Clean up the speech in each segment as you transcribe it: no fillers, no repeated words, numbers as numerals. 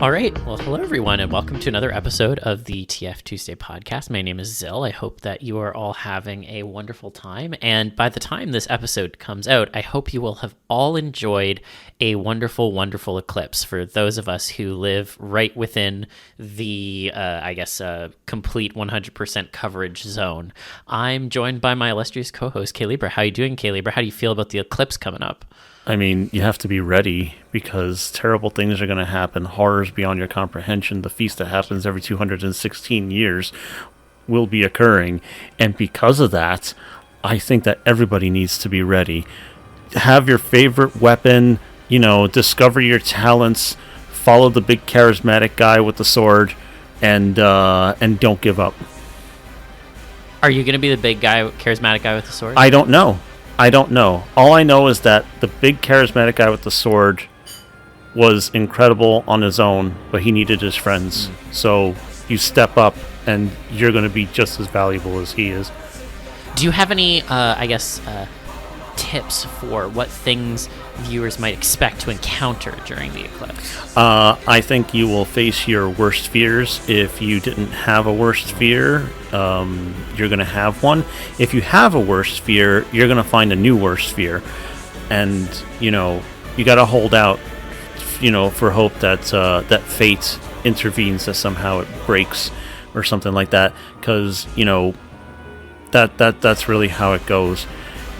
All right. Well, hello, everyone, and welcome to another episode of the TFTuesday Podcast. My name is Zill. I hope that you are all having a wonderful time. And by the time this episode comes out, I hope you will have all enjoyed a wonderful, wonderful eclipse. For those of us who live right within the, complete 100% coverage zone, I'm joined by my illustrious co-host, k-libra. How are you doing, k-libra? How do you feel about the eclipse coming up? I mean, you have to be ready because terrible things are going to happen. Horrors beyond your comprehension. The feast that happens every 216 years will be occurring. And because of that, I think that everybody needs to be ready. Have your favorite weapon, discover your talents, follow the big charismatic guy with the sword, and don't give up. Are you going to be the big guy, charismatic guy with the sword? I don't know. All I know is that the big charismatic guy with the sword was incredible on his own, but he needed his friends. So you step up, and you're going to be just as valuable as he is. Do you have any, tips for what things viewers might expect to encounter during the eclipse? I think you will face your worst fears. If you didn't have a worst fear, you're going to have one. If you have a worst fear, you're going to find a new worst fear. And, you got to hold out, for hope that that fate intervenes, that somehow it breaks or something like that. Because, that's really how it goes.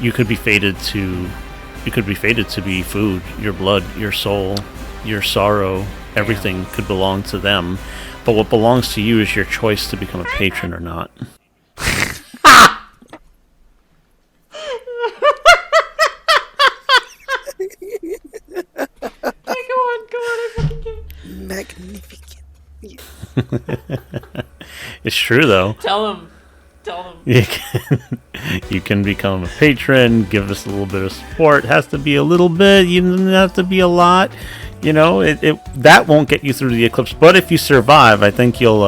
You could be fated to be food. Your blood, your soul, your sorrow, everything could belong to them. But what belongs to you is your choice to become a patron or not. Go on, I fucking can't. Magnificent. It's true, though. Tell them. You can become a patron, give us a little bit of support. It has to be a little bit, you don't have to be a lot. That won't get you through the eclipse. But if you survive, I think you'll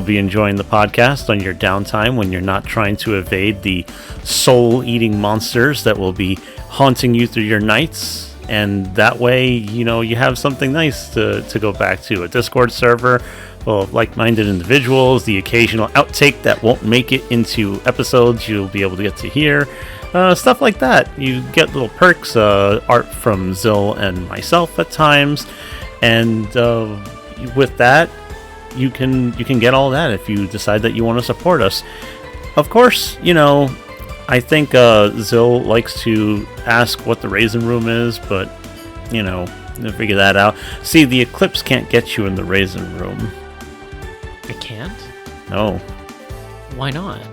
be enjoying the podcast on your downtime when you're not trying to evade the soul-eating monsters that will be haunting you through your nights. And that way, you have something nice to go back to. A Discord server of like-minded individuals, the occasional outtake that won't make it into episodes you'll be able to get to hear. Stuff like that. You get little perks, art from Zill and myself at times. And with that, you can get all that if you decide that you want to support us. Of course, I think Zill likes to ask what the Raisin Room is, but, we'll figure that out. See, the Eclipse can't get you in the Raisin Room. It can't? No. Why not?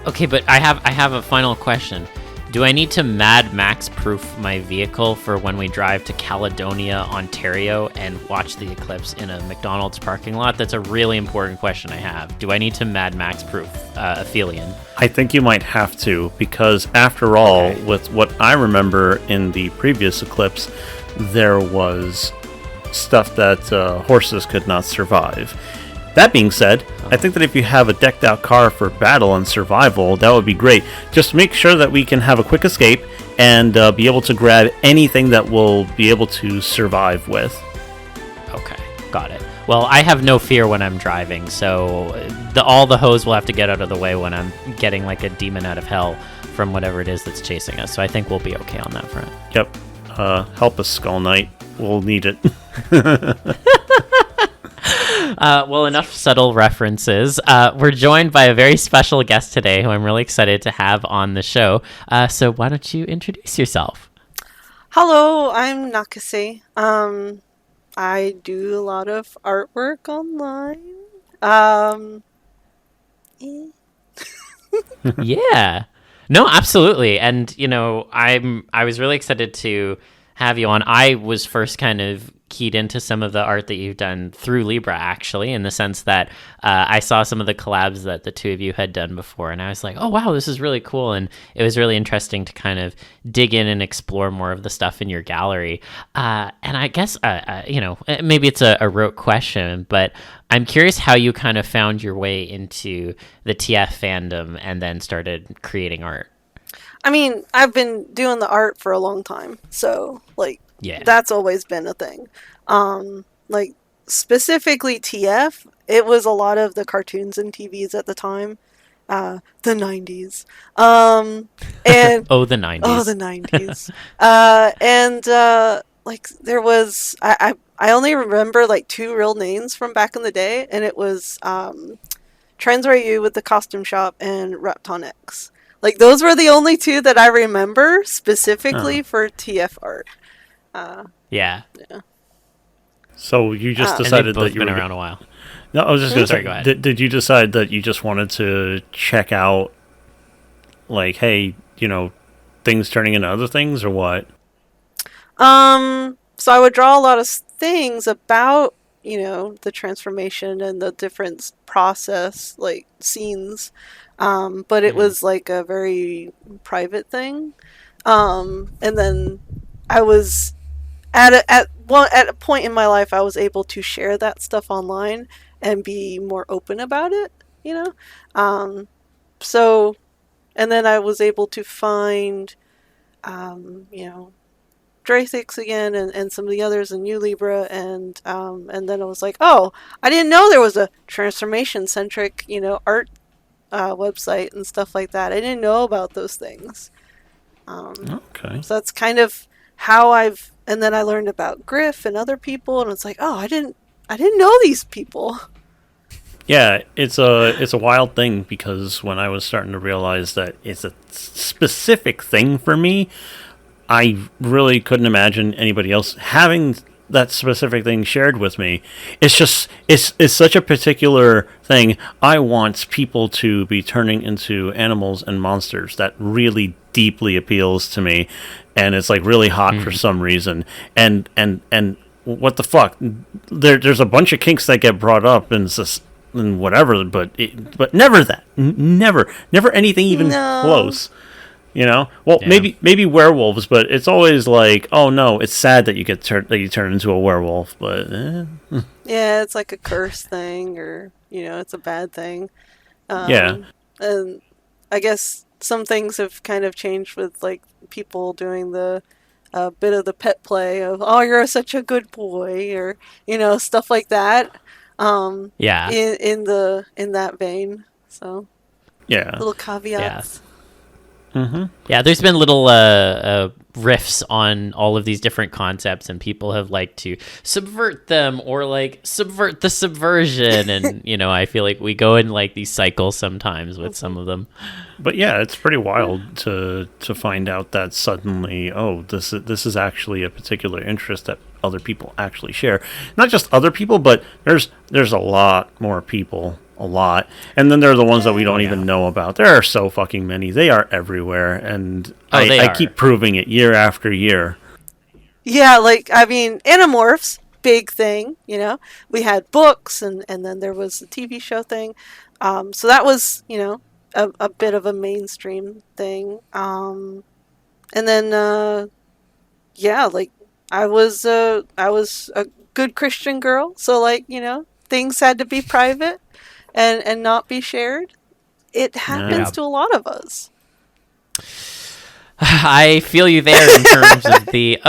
Okay, but I have a final question. Do I need to Mad Max proof my vehicle for when we drive to Caledonia, Ontario, and watch the eclipse in a McDonald's parking lot? That's a really important question I have. Do I need to Mad Max proof Aphelion? I think you might have to, because after all, with what I remember in the previous eclipse, there was stuff that horses could not survive. That being said, I think that if you have a decked out car for battle and survival, that would be great. Just make sure that we can have a quick escape and be able to grab anything that we'll be able to survive with. Okay, got it. Well, I have no fear when I'm driving, so all the hoes will have to get out of the way when I'm getting like a demon out of hell from whatever it is that's chasing us. So I think we'll be okay on that front. Yep. Help us, Skull Knight. We'll need it. Well, enough subtle references. We're joined by a very special guest today who I'm really excited to have on the show. So why don't you introduce yourself? Hello, I'm Nakase. I do a lot of artwork online. Yeah. No, absolutely. And, I was really excited to have you on. I was first kind of keyed into some of the art that you've done through Libra, actually, in the sense that I saw some of the collabs that the two of you had done before, and I was like, oh, wow, this is really cool. And it was really interesting to kind of dig in and explore more of the stuff in your gallery. And I guess, maybe it's a rote question, but I'm curious how you kind of found your way into the TF fandom and then started creating art. I mean, I've been doing the art for a long time. So, Yeah. That's always been a thing. Like specifically TF, it was a lot of the cartoons and TVs at the time, the 90s. And Oh, the oh, 90s. the 90s. And like there was I only remember like two real names from back in the day, and it was Trans.ru with the costume shop and Reptonics. Like those were the only two that I remember specifically for TF art. Yeah. Yeah. So you just And they've decided both that you been were around a while. No, I was just going to Sorry, say, go ahead. did you decide that you just wanted to check out, like, hey, things turning into other things, or what? So I would draw a lot of things about, the transformation and the different process, like scenes. But it was like a very private thing. And then I was at a point in my life, I was able to share that stuff online and be more open about it, So, and then I was able to find, Draconic again and some of the others in New Libra, and then I was like, oh, I didn't know there was a transformation centric, art website and stuff like that. I didn't know about those things. Okay. So that's kind of how and then I learned about Griff and other people, and it's like, oh, I didn't know these people. Yeah, it's a wild thing, because when I was starting to realize that it's a specific thing for me, I really couldn't imagine anybody else having that specific thing shared with me. It's just it's such a particular thing. I want people to be turning into animals and monsters. That really deeply appeals to me, and it's like really hot for some reason. And what the fuck? There's a bunch of kinks that get brought up and whatever, but never that. Never anything even close. Well, Yeah. maybe werewolves, but it's always like, oh no, it's sad that you turn into a werewolf, but Yeah, it's like a curse thing, or it's a bad thing. Yeah. And I guess some things have kind of changed with like people doing the bit of the pet play of, oh, you're such a good boy, or stuff like that. Yeah. In that vein. So Yeah. little caveats. Yeah, there's been little riffs on all of these different concepts, and people have liked to subvert them or like subvert the subversion. And, I feel like we go in like these cycles sometimes with some of them. But yeah, it's pretty wild to find out that suddenly, oh, this is actually a particular interest that other people actually share. Not just other people, but there's a lot more people. A lot. And then there are the ones that we don't even know about. There are so fucking many. They are everywhere. And I keep proving it year after year. Yeah, like, I mean, Animorphs, big thing, We had books, and then there was the TV show thing. So that was, a bit of a mainstream thing. And then, yeah, like, I was a good Christian girl. So, like, things had to be private and not be shared. It happens to a lot of us. I feel you there in terms of the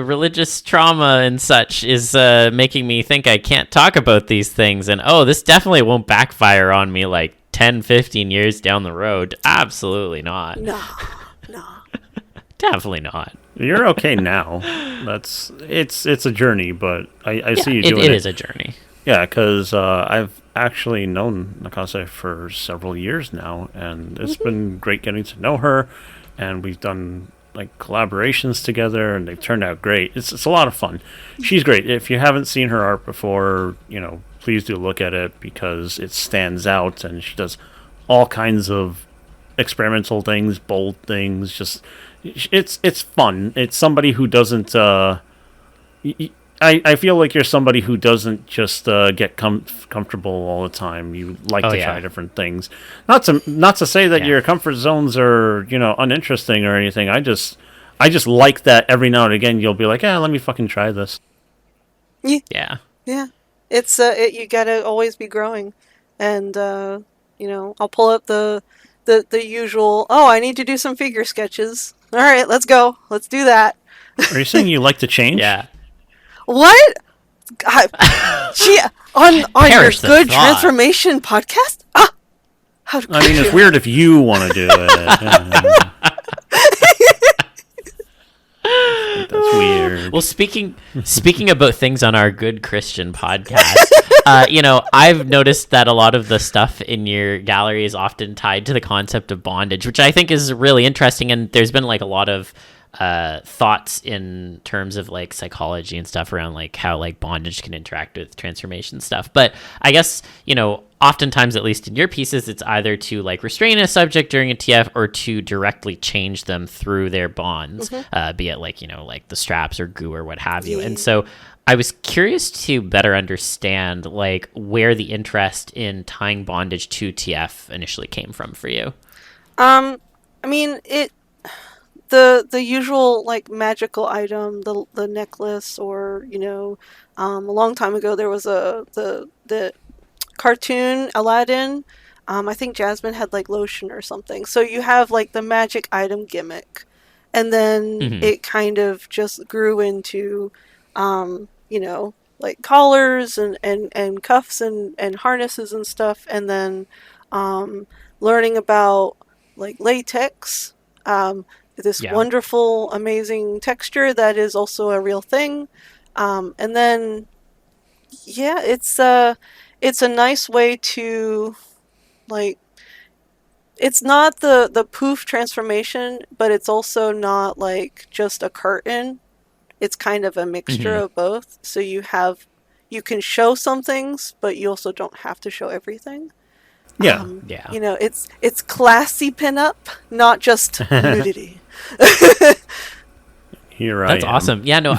religious trauma and such is making me think I can't talk about these things, and this definitely won't backfire on me like 10, 15 years down the road. Absolutely not. No. Definitely not. You're okay now. It's a journey, but I see you doing it. It is a journey. Yeah, because I've actually known Nakase for several years now, and it's been great getting to know her, and we've done like collaborations together, and they've turned out great. It's a lot of fun. She's great. If you haven't seen her art before, please do look at it, because it stands out, and she does all kinds of experimental things, bold things. Just it's fun. It's somebody who doesn't. I feel like you're somebody who doesn't just get comfortable all the time. You like to try different things. Not to say that your comfort zones are uninteresting or anything. I just like that every now and again you'll be like, let me fucking try this. Yeah. It's you gotta always be growing, and I'll pull up the usual. Oh, I need to do some figure sketches. All right, let's go. Let's do that. Are you saying you like to change? Yeah. What? Gee, on your Perish the good thought. transformation podcast? Ah, how could I mean, it's you? weird if you want to do it. That's weird. Well, speaking about things on our good Christian podcast, I've noticed that a lot of the stuff in your gallery is often tied to the concept of bondage, which I think is really interesting. And there's been like a lot of thoughts in terms of like psychology and stuff around like how like bondage can interact with transformation stuff. But I guess, oftentimes, at least in your pieces, it's either to like restrain a subject during a TF or to directly change them through their bonds, be it like, like the straps or goo or what have you. And so I was curious to better understand like where the interest in tying bondage to TF initially came from for you. I mean, the usual like magical item, the necklace, or a long time ago there was the cartoon Aladdin. I think Jasmine had like lotion or something. So you have like the magic item gimmick, and then it kind of just grew into, like collars and cuffs and harnesses and stuff, and then learning about like latex. This wonderful, amazing texture that is also a real thing. And then, it's a nice way to, like, it's not the poof transformation, but it's also not like just a curtain. It's kind of a mixture of both. So you can show some things, but you also don't have to show everything. Yeah. It's classy pinup, not just nudity. Here That's I am. awesome. Yeah, no,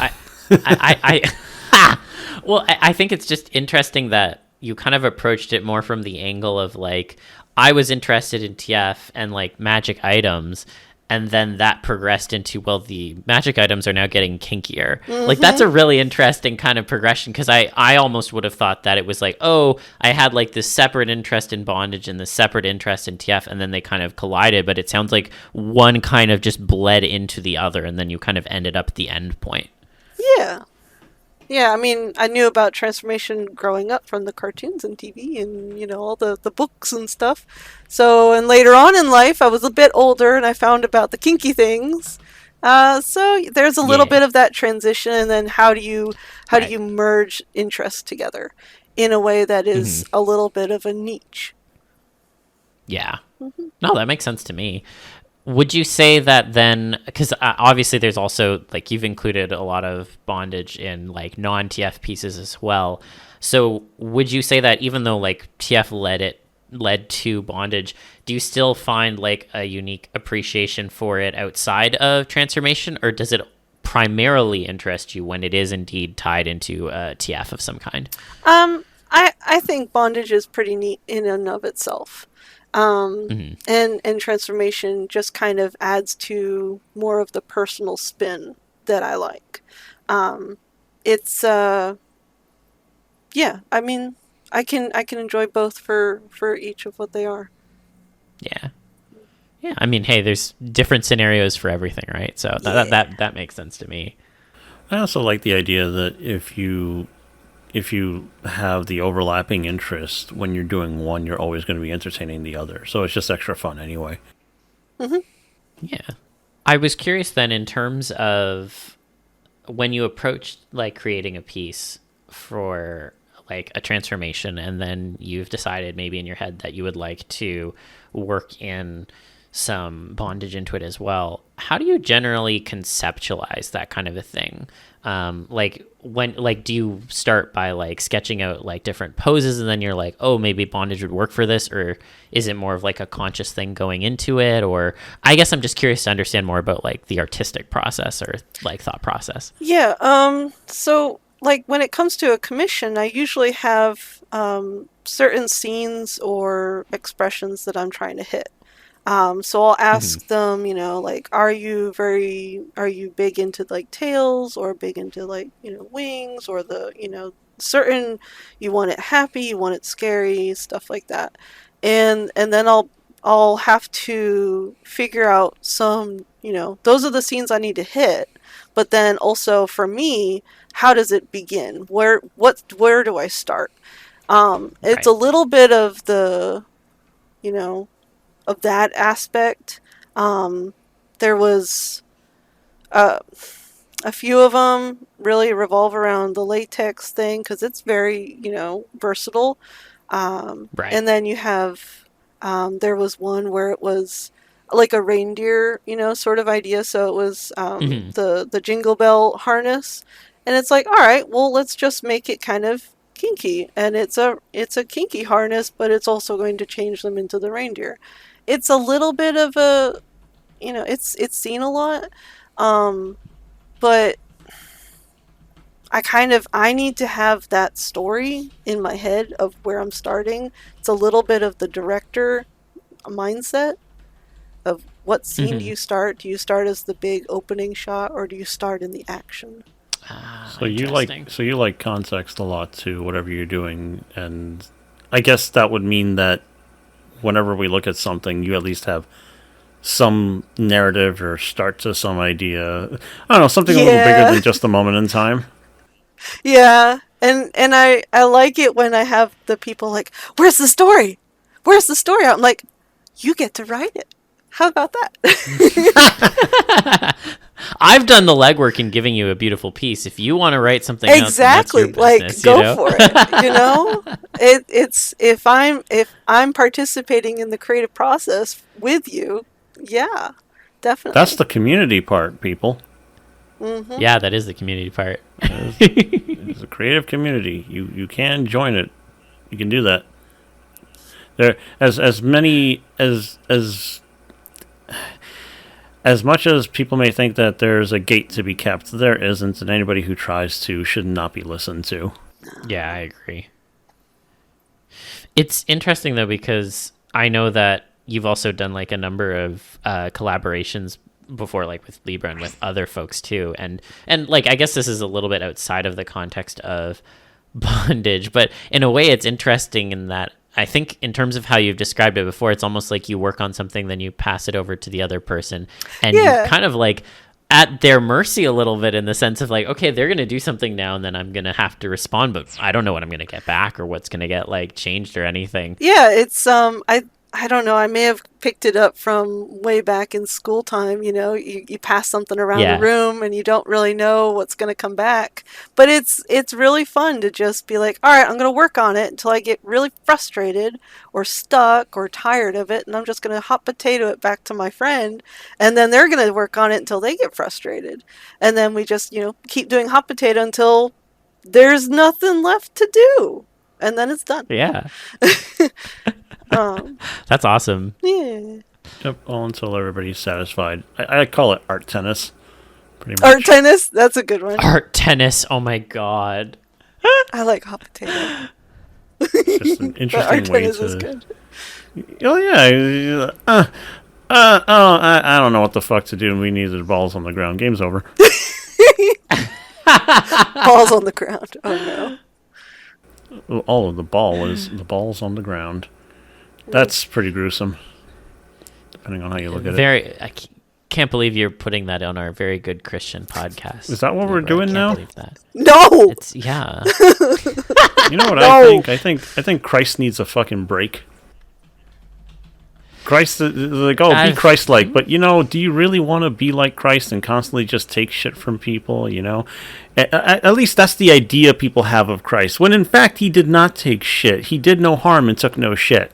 I think it's just interesting that you kind of approached it more from the angle of like, I was interested in TF and like magic items, and then that progressed into, well, the magic items are now getting kinkier. Like, that's a really interesting kind of progression, because I almost would have thought that it was like, oh, I had like this separate interest in bondage and this separate interest in TF, and then they kind of collided, but it sounds like one kind of just bled into the other, and then you kind of ended up at the end point. Yeah, I mean, I knew about transformation growing up from the cartoons and TV and, all the books and stuff. So, and later on in life, I was a bit older and I found about the kinky things. So there's a little bit of that transition, and then how do you merge interests together in a way that is a little bit of a niche? Yeah. No, that makes sense to me. Would you say that then, because obviously there's also, like, you've included a lot of bondage in, like, non-TF pieces as well. So would you say that even though, like, TF led to bondage, do you still find, like, a unique appreciation for it outside of transformation, or does it primarily interest you when it is indeed tied into a TF of some kind? I think bondage is pretty neat in and of itself. And transformation just kind of adds to more of the personal spin that I like. It's I mean, I can enjoy both for each of what they are. Yeah. I mean, hey, there's different scenarios for everything, right? So that makes sense to me. I also like the idea that if you have the overlapping interest, when you're doing one, you're always going to be entertaining the other. So it's just extra fun anyway. Yeah. I was curious then, in terms of when you approached like creating a piece for like a transformation, and then you've decided maybe in your head that you would like to work in some bondage into it as well. How do you generally conceptualize that kind of a thing? Do you start by like sketching out like different poses, and then you're like, oh, maybe bondage would work for this? Or is it more of like a conscious thing going into it? Or I guess I'm just curious to understand more about like the artistic process or like thought process. Yeah. So like when it comes to a commission, I usually have certain scenes or expressions that I'm trying to hit. So I'll ask them, like, are you big into like tails, or big into like, wings, or certain, you want it happy, you want it scary, stuff like that. And then I'll have to figure out some, those are the scenes I need to hit. But then also for me, how does it begin? Where do I start? It's a little bit of the, of that aspect. There was a few of them really revolve around the latex thing because it's very, versatile. Right. And then you have, there was one where it was like a reindeer, sort of idea. So it was the jingle bell harness. And it's like, all right, well, let's just make it kind of kinky. And it's a kinky harness, but it's also going to change them into the reindeer. It's a little bit of a, it's seen a lot. But I need to have that story in my head of where I'm starting. It's a little bit of the director mindset of what scene do you start? Do you start as the big opening shot or do you start in the action? So you like context a lot to whatever you're doing, and I guess that would mean that whenever we look at something, you at least have some narrative or start to some idea. I don't know, something a little bigger than just a moment in time. Yeah, and I like it when I have the people like, where's the story? Where's the story? I'm like, you get to write it. How about that? I've done the legwork in giving you a beautiful piece. If you want to write something exactly, else, then that's your business, go for it. It's if I'm participating in the creative process with you, yeah, definitely. That's the community part, people. Mm-hmm. Yeah, that is the community part. It's a creative community. You can join it. You can do that. There, as much as people may think that there's a gate to be kept, there isn't, and anybody who tries to should not be listened to. Yeah, I agree. It's interesting though because I know that you've also done like a number of collaborations before, like with Libra and with other folks too, and like I guess this is a little bit outside of the context of Bondage, but in a way it's interesting in that I think in terms of how you've described it before, it's almost like you work on something, then you pass it over to the other person, and you're kind of like at their mercy a little bit in the sense of like, okay, they're going to do something now and then I'm going to have to respond, but I don't know what I'm going to get back or what's going to get like changed or anything. Yeah, it's I don't know. I may have picked it up from way back in school time. You pass something around the room and you don't really know what's going to come back. But it's really fun to just be like, all right, I'm going to work on it until I get really frustrated or stuck or tired of it. And I'm just going to hot potato it back to my friend. And then they're going to work on it until they get frustrated. And then we just, keep doing hot potato until there's nothing left to do. And then it's done. Yeah. That's awesome. Yeah. Yep, all until everybody's satisfied. I call it art tennis. Pretty much. Art tennis? That's a good one. Art tennis. Oh my god. I like hot potato. It's just an interesting way to. Is good. Oh yeah. I don't know what the fuck to do. We needed balls on the ground. Game's over. Balls on the ground. Oh no. All of the balls on the ground. That's pretty gruesome, depending on how you look at it. I can't believe you're putting that on our very good Christian podcast. Is that what we're doing now? no. Yeah. You know what I think? I think Christ needs a fucking break. Christ, like, be Christ-like, but do you really want to be like Christ and constantly just take shit from people? At least that's the idea people have of Christ. When in fact he did not take shit. He did no harm and took no shit.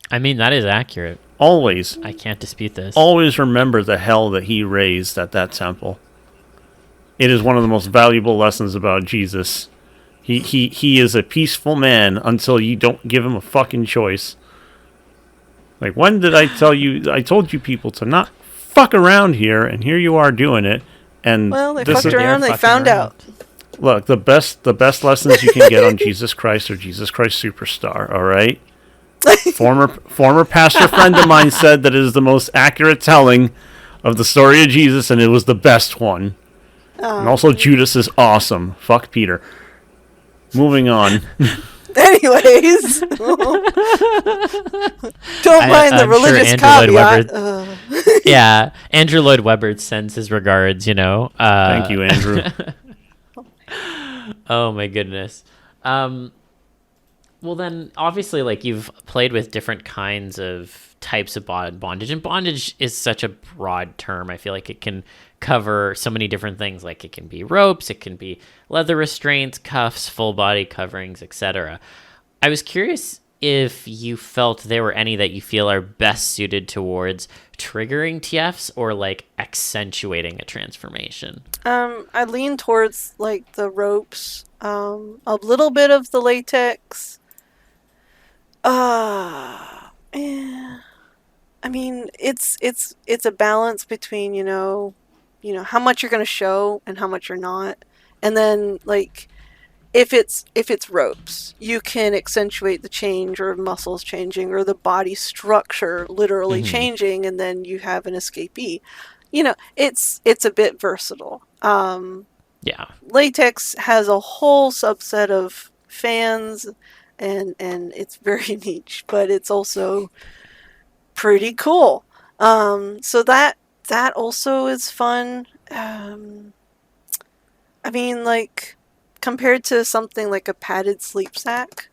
I mean, that is accurate. Always. I can't dispute this. Always remember the hell that he raised at that temple. It is one of the most valuable lessons about Jesus. He is a peaceful man until you don't give him a fucking choice. Like, when did I tell you? I told you people to not fuck around here, and here you are doing it. And well, they fucked around. They found out. Look, the best lessons you can get on Jesus Christ or Jesus Christ Superstar. All right. Former pastor friend of mine said that it is the most accurate telling of the story of Jesus, and it was the best one. And also, Judas is awesome. Fuck Peter. Moving on. Anyways, don't mind the religious caveat. Yeah, Andrew Lloyd Webber sends his regards. Thank you, Andrew. Oh my goodness. Well, then obviously, like, you've played with different kinds of types of bondage, and bondage is such a broad term. I feel like it can cover so many different things. Like, it can be ropes, it can be leather restraints, cuffs, full body coverings, etc. I was curious if you felt there were any that you feel are best suited towards triggering TFs or like accentuating a transformation. I lean towards like the ropes, a little bit of the latex. Yeah. I mean, it's a balance between how much you're going to show and how much you're not, and then like if it's ropes, you can accentuate the change or muscles changing or the body structure literally changing, and then you have an escapee. It's a bit versatile. Yeah. Latex has a whole subset of fans, and it's very niche, but it's also pretty cool. So that also is fun. I mean, like, compared to something like a padded sleep sack,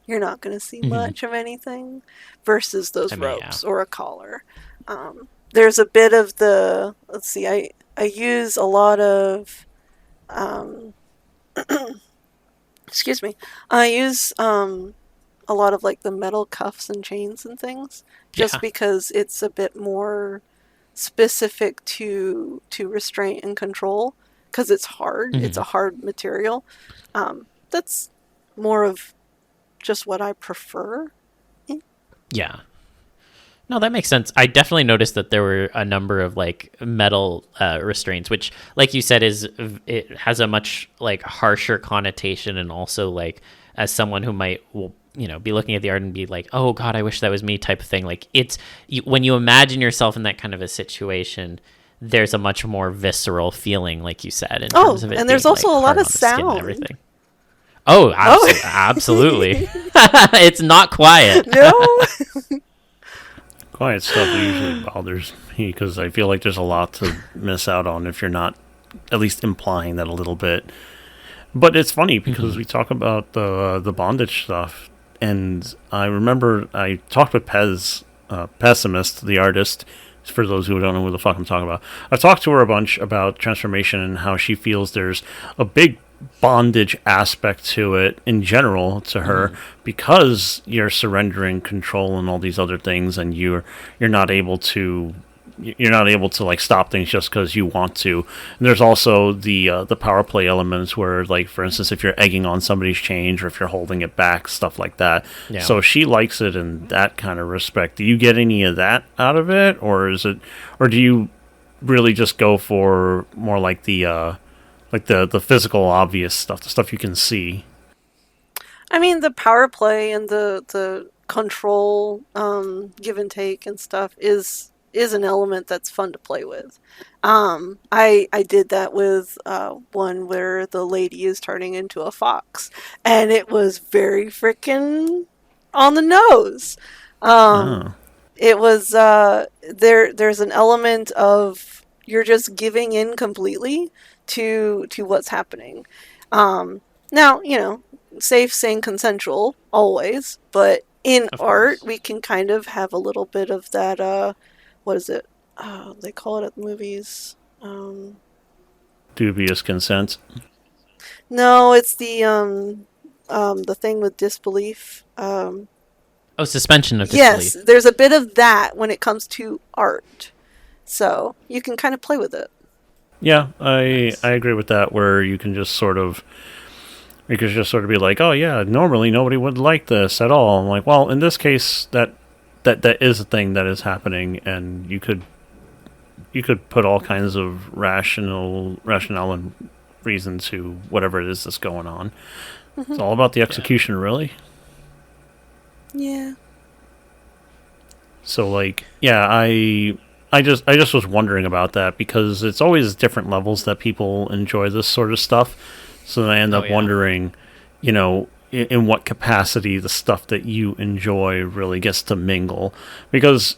you're not going to see much of anything versus those ropes or a collar. There's a bit of the, let's see, I use a lot of, excuse me, I use a lot of like the metal cuffs and chains and things, just because it's a bit more specific to restraint and control, because it's hard. It's a hard material. That's more of just what I prefer. Yeah. No, that makes sense. I definitely noticed that there were a number of like metal restraints, which, like you said, it has a much like harsher connotation, and also like as someone who might be looking at the art and be like, oh God, I wish that was me type of thing. Like when you imagine yourself in that kind of a situation, there's a much more visceral feeling, like you said, in terms of it. And there's also a lot of sound. And everything. Oh, absolutely. It's not quiet. No. Quiet stuff usually bothers me because I feel like there's a lot to miss out on if you're not at least implying that a little bit. But it's funny because we talk about the bondage stuff, and I remember I talked with Pessimist, the artist, for those who don't know who the fuck I'm talking about. I talked to her a bunch about transformation and how she feels there's a big bondage aspect to it in general to her, because you're surrendering control and all these other things, and you're not able to like stop things just because you want to. And there's also the power play elements where, like, for instance, if you're egging on somebody's change or if you're holding it back, stuff like that. Yeah. So she likes it in that kind of respect. Do you get any of that out of it, or do you really just go for more like the physical obvious stuff, the stuff you can see? I mean, the power play and the control give and take and stuff is an element that's fun to play with. I did that with one where the lady is turning into a fox, and it was very freaking on the nose. It was there's an element of you're just giving in completely to what's happening. Now, safe, sane, consensual always, but in art we can kind of have a little bit of that what is it? They call it at the movies. Dubious consent. No, it's the thing with disbelief. Suspension of disbelief. Yes, there's a bit of that when it comes to art. So you can kind of play with it. Yeah, I agree with that, where you can just sort of be like, oh yeah, normally nobody would like this at all. I'm like, well, in this case, that is a thing that is happening, and you could put all kinds of rationale and reason to whatever it is that's going on. It's all about the execution, really. Yeah. So, like, yeah, I just was wondering about that, because it's always different levels that people enjoy this sort of stuff. So then I end up wondering, in what capacity the stuff that you enjoy really gets to mingle. Because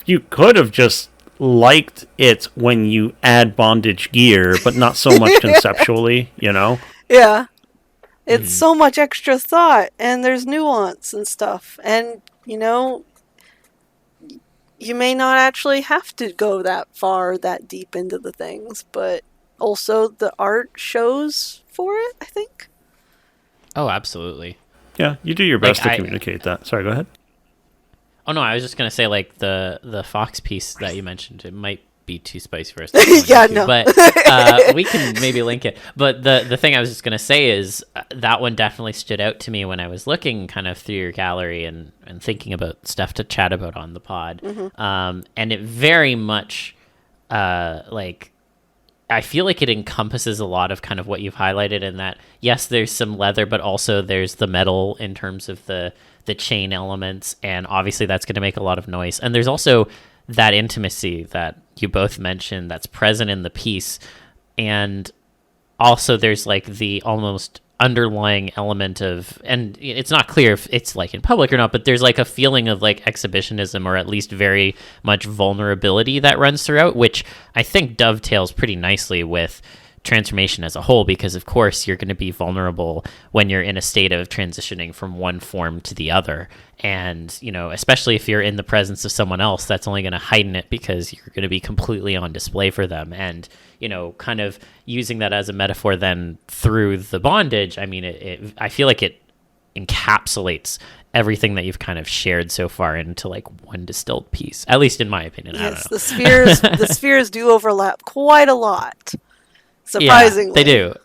you could have just liked it when you add bondage gear, but not so much conceptually, Yeah. It's so much extra thought, and there's nuance and stuff. And, you may not actually have to go that far, that deep into the things, but also the art shows for it, I think. Oh, absolutely. Yeah, you do your best Like, to communicate that. Sorry, go ahead. Oh no, I was just gonna say, like, the fox piece that you mentioned, it might be too spicy for us to go Yeah, into, no. but we can maybe link it. But the thing I was just gonna say is that one definitely stood out to me when I was looking kind of through your gallery and thinking about stuff to chat about on the pod. And it very much like, I feel like it encompasses a lot of kind of what you've highlighted in that, yes, there's some leather, but also there's the metal in terms of the chain elements, and obviously that's going to make a lot of noise. And there's also that intimacy that you both mentioned that's present in the piece, and also there's like the almost underlying element of, and it's not clear if it's like in public or not, but there's like a feeling of like exhibitionism, or at least very much vulnerability that runs throughout, which I think dovetails pretty nicely with transformation as a whole, because of course you're going to be vulnerable when you're in a state of transitioning from one form to the other. And especially if you're in the presence of someone else, that's only going to heighten it, because you're going to be completely on display for them. And kind of using that as a metaphor then through the bondage, I mean, I feel like it encapsulates everything that you've kind of shared so far into like one distilled piece, at least in my opinion. Yes, the spheres do overlap quite a lot. Surprisingly. Yeah, they do.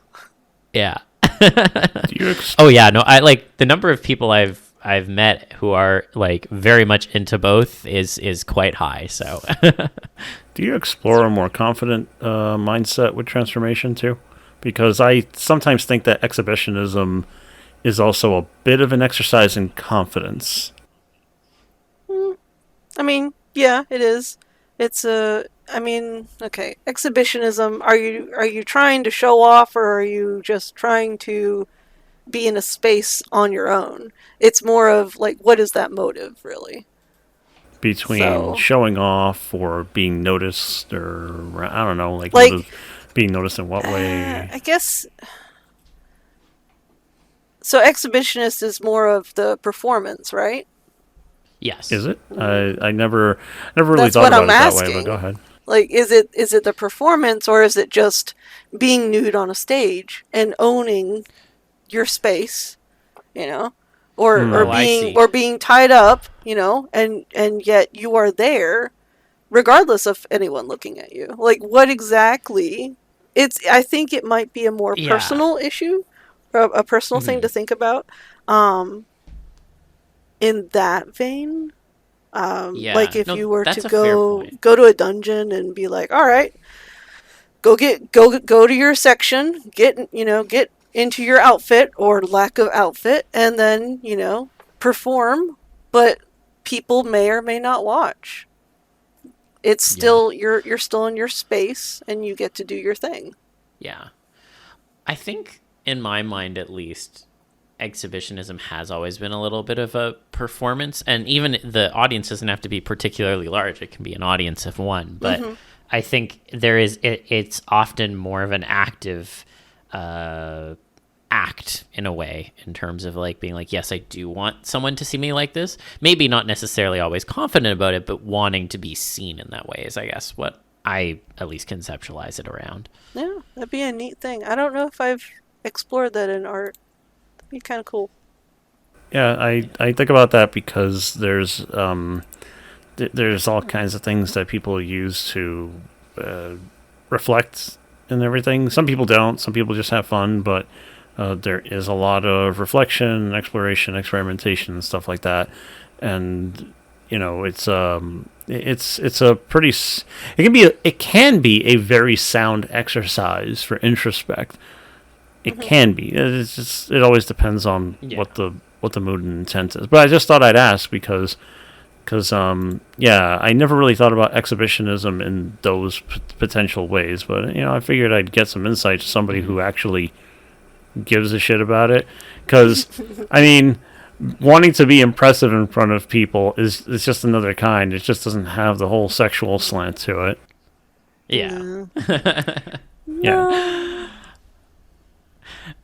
Yeah. Oh yeah, no, I like the number of people I've met who are like very much into both is quite high. So do you explore a more confident mindset with transformation too? Because I sometimes think that exhibitionism is also a bit of an exercise in confidence. I mean, yeah, it is. It's okay. Exhibitionism. Are you trying to show off, or are you just trying to be in a space on your own? It's more of like, what is that motive really? Between showing off or being noticed, or I don't know, like being noticed in what way? I guess. So exhibitionist is more of the performance, right? Yes. Is it? I never really That's thought what about I'm it that asking. way, but go ahead. Like, is it the performance, or is it just being nude on a stage and owning your space, or being tied up, and yet you are there, regardless of anyone looking at you. Like, what exactly? I think it might be a more personal issue, or a personal thing to think about. In that vein. Like if you were to go to a dungeon and be like, all right, go to your section, get into your outfit or lack of outfit, and then perform, but people may or may not watch. It's still you're still in your space, and you get to do your thing. Yeah, I think in my mind at least, exhibitionism has always been a little bit of a performance, and even the audience doesn't have to be particularly large. It can be an audience of one, but I think it's often more of an active act in a way, in terms of like being like, yes, I do want someone to see me like this, maybe not necessarily always confident about it, but wanting to be seen in that way is, I guess, what I at least conceptualize it around. Yeah, that'd be a neat thing. I don't know if I've explored that in art. Be kind of cool. Yeah, I think about that because there's all kinds of things that people use to reflect and everything. Some people don't. Some people just have fun, but there is a lot of reflection, exploration, experimentation, and stuff like that. And it's a pretty. It can be a very sound exercise for introspect. It can be. It always depends on what the mood and intent is. But I just thought I'd ask because I never really thought about exhibitionism in those potential ways. But I figured I'd get some insight to somebody who actually gives a shit about it. Because I mean, wanting to be impressive in front of people is just another kind. It just doesn't have the whole sexual slant to it. Yeah. Yeah.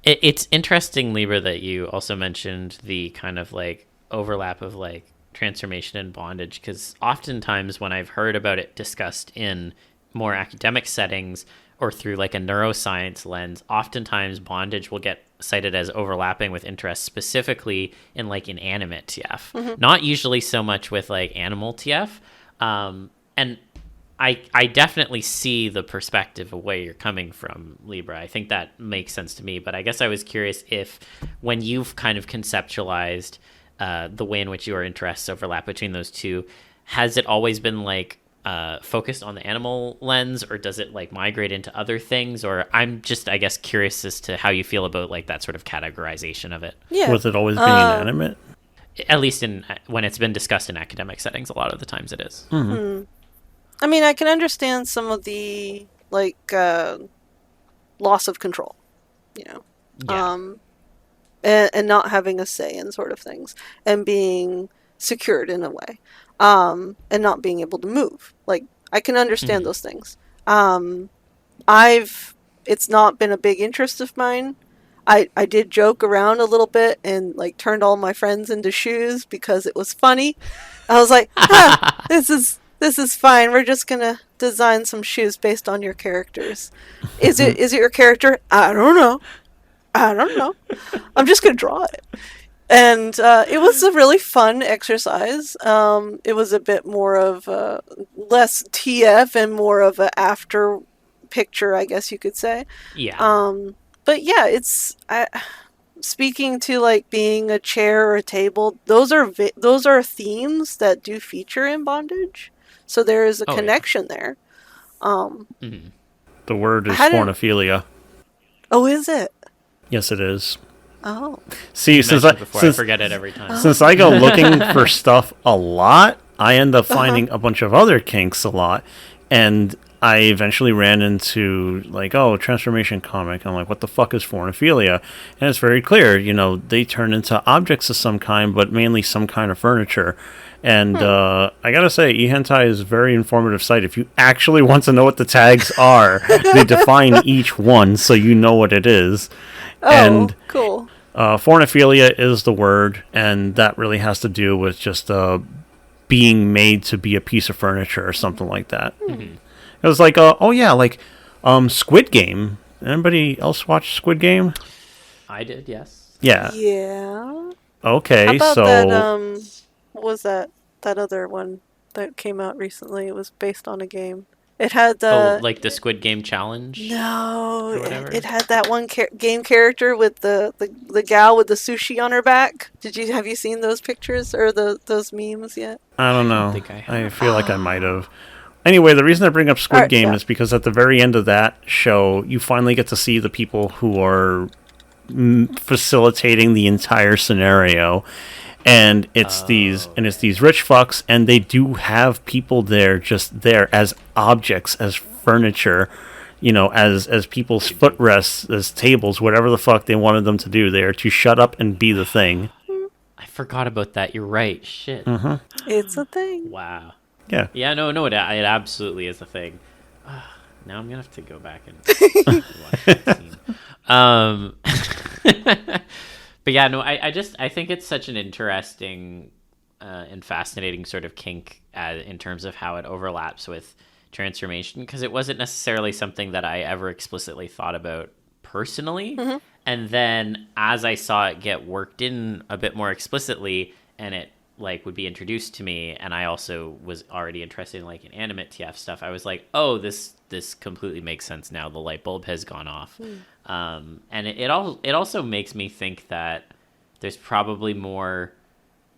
It's interesting, Libra, that you also mentioned the kind of like overlap of like transformation and bondage, because oftentimes when I've heard about it discussed in more academic settings or through like a neuroscience lens, oftentimes bondage will get cited as overlapping with interest specifically in like inanimate TF, not usually so much with like animal TF. And I definitely see the perspective of where you're coming from, Libra. I think that makes sense to me. But I guess I was curious if when you've kind of conceptualized the way in which your interests overlap between those two, has it always been like focused on the animal lens, or does it like migrate into other things? Or I'm just, I guess, curious as to how you feel about like that sort of categorization of it. Yeah. With it always being inanimate? At least when it's been discussed in academic settings, a lot of the times it is. I mean, I can understand some of the like loss of control, you know, and not having a say in sort of things, and being secured in a way, and not being able to move. Like, I can understand those things. It's not been a big interest of mine. I did joke around a little bit and like turned all my friends into shoes because it was funny. I was like, this is fine. We're just gonna design some shoes based on your characters. Is it your character? I don't know. I'm just gonna draw it. And it was a really fun exercise. It was a bit more of less TF and more of an after picture, I guess you could say. Yeah. But yeah, speaking to like being a chair or a table. Those are themes that do feature in Bondage. So there is a connection there. The word is pornophilia. Oh, is it? Yes, it is. Oh. See, I forget it every time. Since I go looking for stuff a lot, I end up finding a bunch of other kinks a lot. And I eventually ran into like, transformation comic. And I'm like, what the fuck is pornophilia? And it's very clear, they turn into objects of some kind, but mainly some kind of furniture. And I gotta say, eHentai is a very informative site. If you actually want to know what the tags are, they define each one so you know what it is. Oh, and cool. Pornophilia is the word, and that really has to do with just being made to be a piece of furniture or something like that. It was like, Squid Game. Anybody else watch Squid Game? I did, yes. Yeah. Yeah. Okay, How about so that, what was that other one that came out recently? It was based on a game. It had like the Squid Game challenge? No, or whatever? it had that one game character with the gal with the sushi on her back. Have you seen those pictures or those memes yet? I don't know. I feel like I might have. Anyway, the reason I bring up Squid Game yeah. is because at the very end of that show, you finally get to see the people who are facilitating the entire scenario. And it's these rich fucks, and they do have people there, just there as objects, as furniture, as people's footrests, as tables, whatever the fuck they wanted them to do there, to shut up and be the thing. I forgot about that. You're right. Shit. It's a thing. Wow. Yeah. Yeah, no, it absolutely is a thing. Now I'm going to have to go back and watch that scene. But yeah, no, I think it's such an interesting and fascinating sort of kink in terms of how it overlaps with transformation, because it wasn't necessarily something that I ever explicitly thought about personally. And then as I saw it get worked in a bit more explicitly, and it like would be introduced to me, and I also was already interested in like inanimate TF stuff, I was like, oh, this completely makes sense now. The light bulb has gone off. And it also makes me think that there's probably more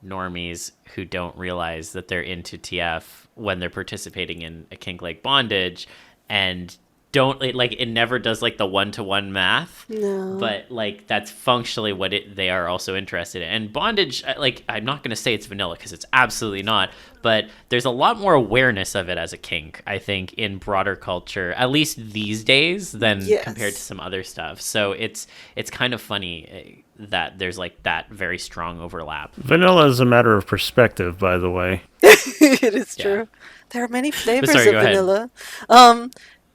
normies who don't realize that they're into TF when they're participating in a kink like bondage, and don't it never does like the 1-to-1 math. No. But like that's functionally what they are also interested in. And Bondage, like I'm not going to say it's vanilla because it's absolutely not, but there's a lot more awareness of it as a kink, I think, in broader culture, at least these days, than compared to some other stuff. So it's kind of funny that there's like that very strong overlap. Vanilla is a matter of perspective, by the way. It is true. There are many flavors of vanilla.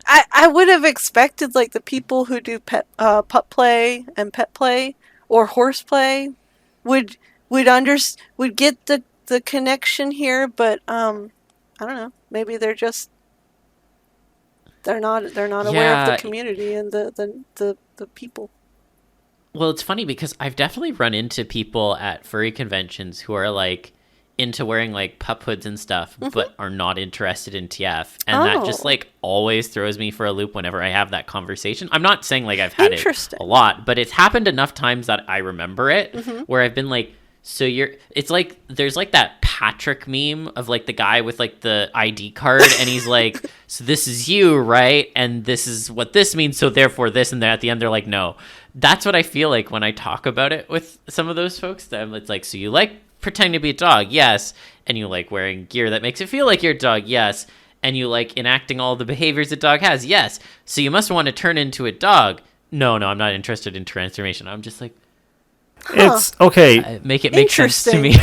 I would have expected like the people who do pup play and pet play or horse play would get the connection here, but I don't know. Maybe they're not aware of the community and the people. Well, it's funny because I've definitely run into people at furry conventions who are like into wearing like pup hoods and stuff, but are not interested in TF, and that just like always throws me for a loop whenever I have that conversation. I'm not saying like I've had it a lot, but it's happened enough times that I remember it, where I've been like, so it's like there's like that Patrick meme of like the guy with like the ID card, and he's like, so this is you, right? And this is what this means, so therefore this, and then at the end they're like, no. That's what I feel like when I talk about it with some of those folks. It's like, so you like pretending to be a dog, yes, and you like wearing gear that makes it feel like you're a dog, yes, and you like enacting all the behaviors a dog has, yes, so you must want to turn into a dog. No, I'm not interested in transformation. I'm just like, it's okay. Make sense to me.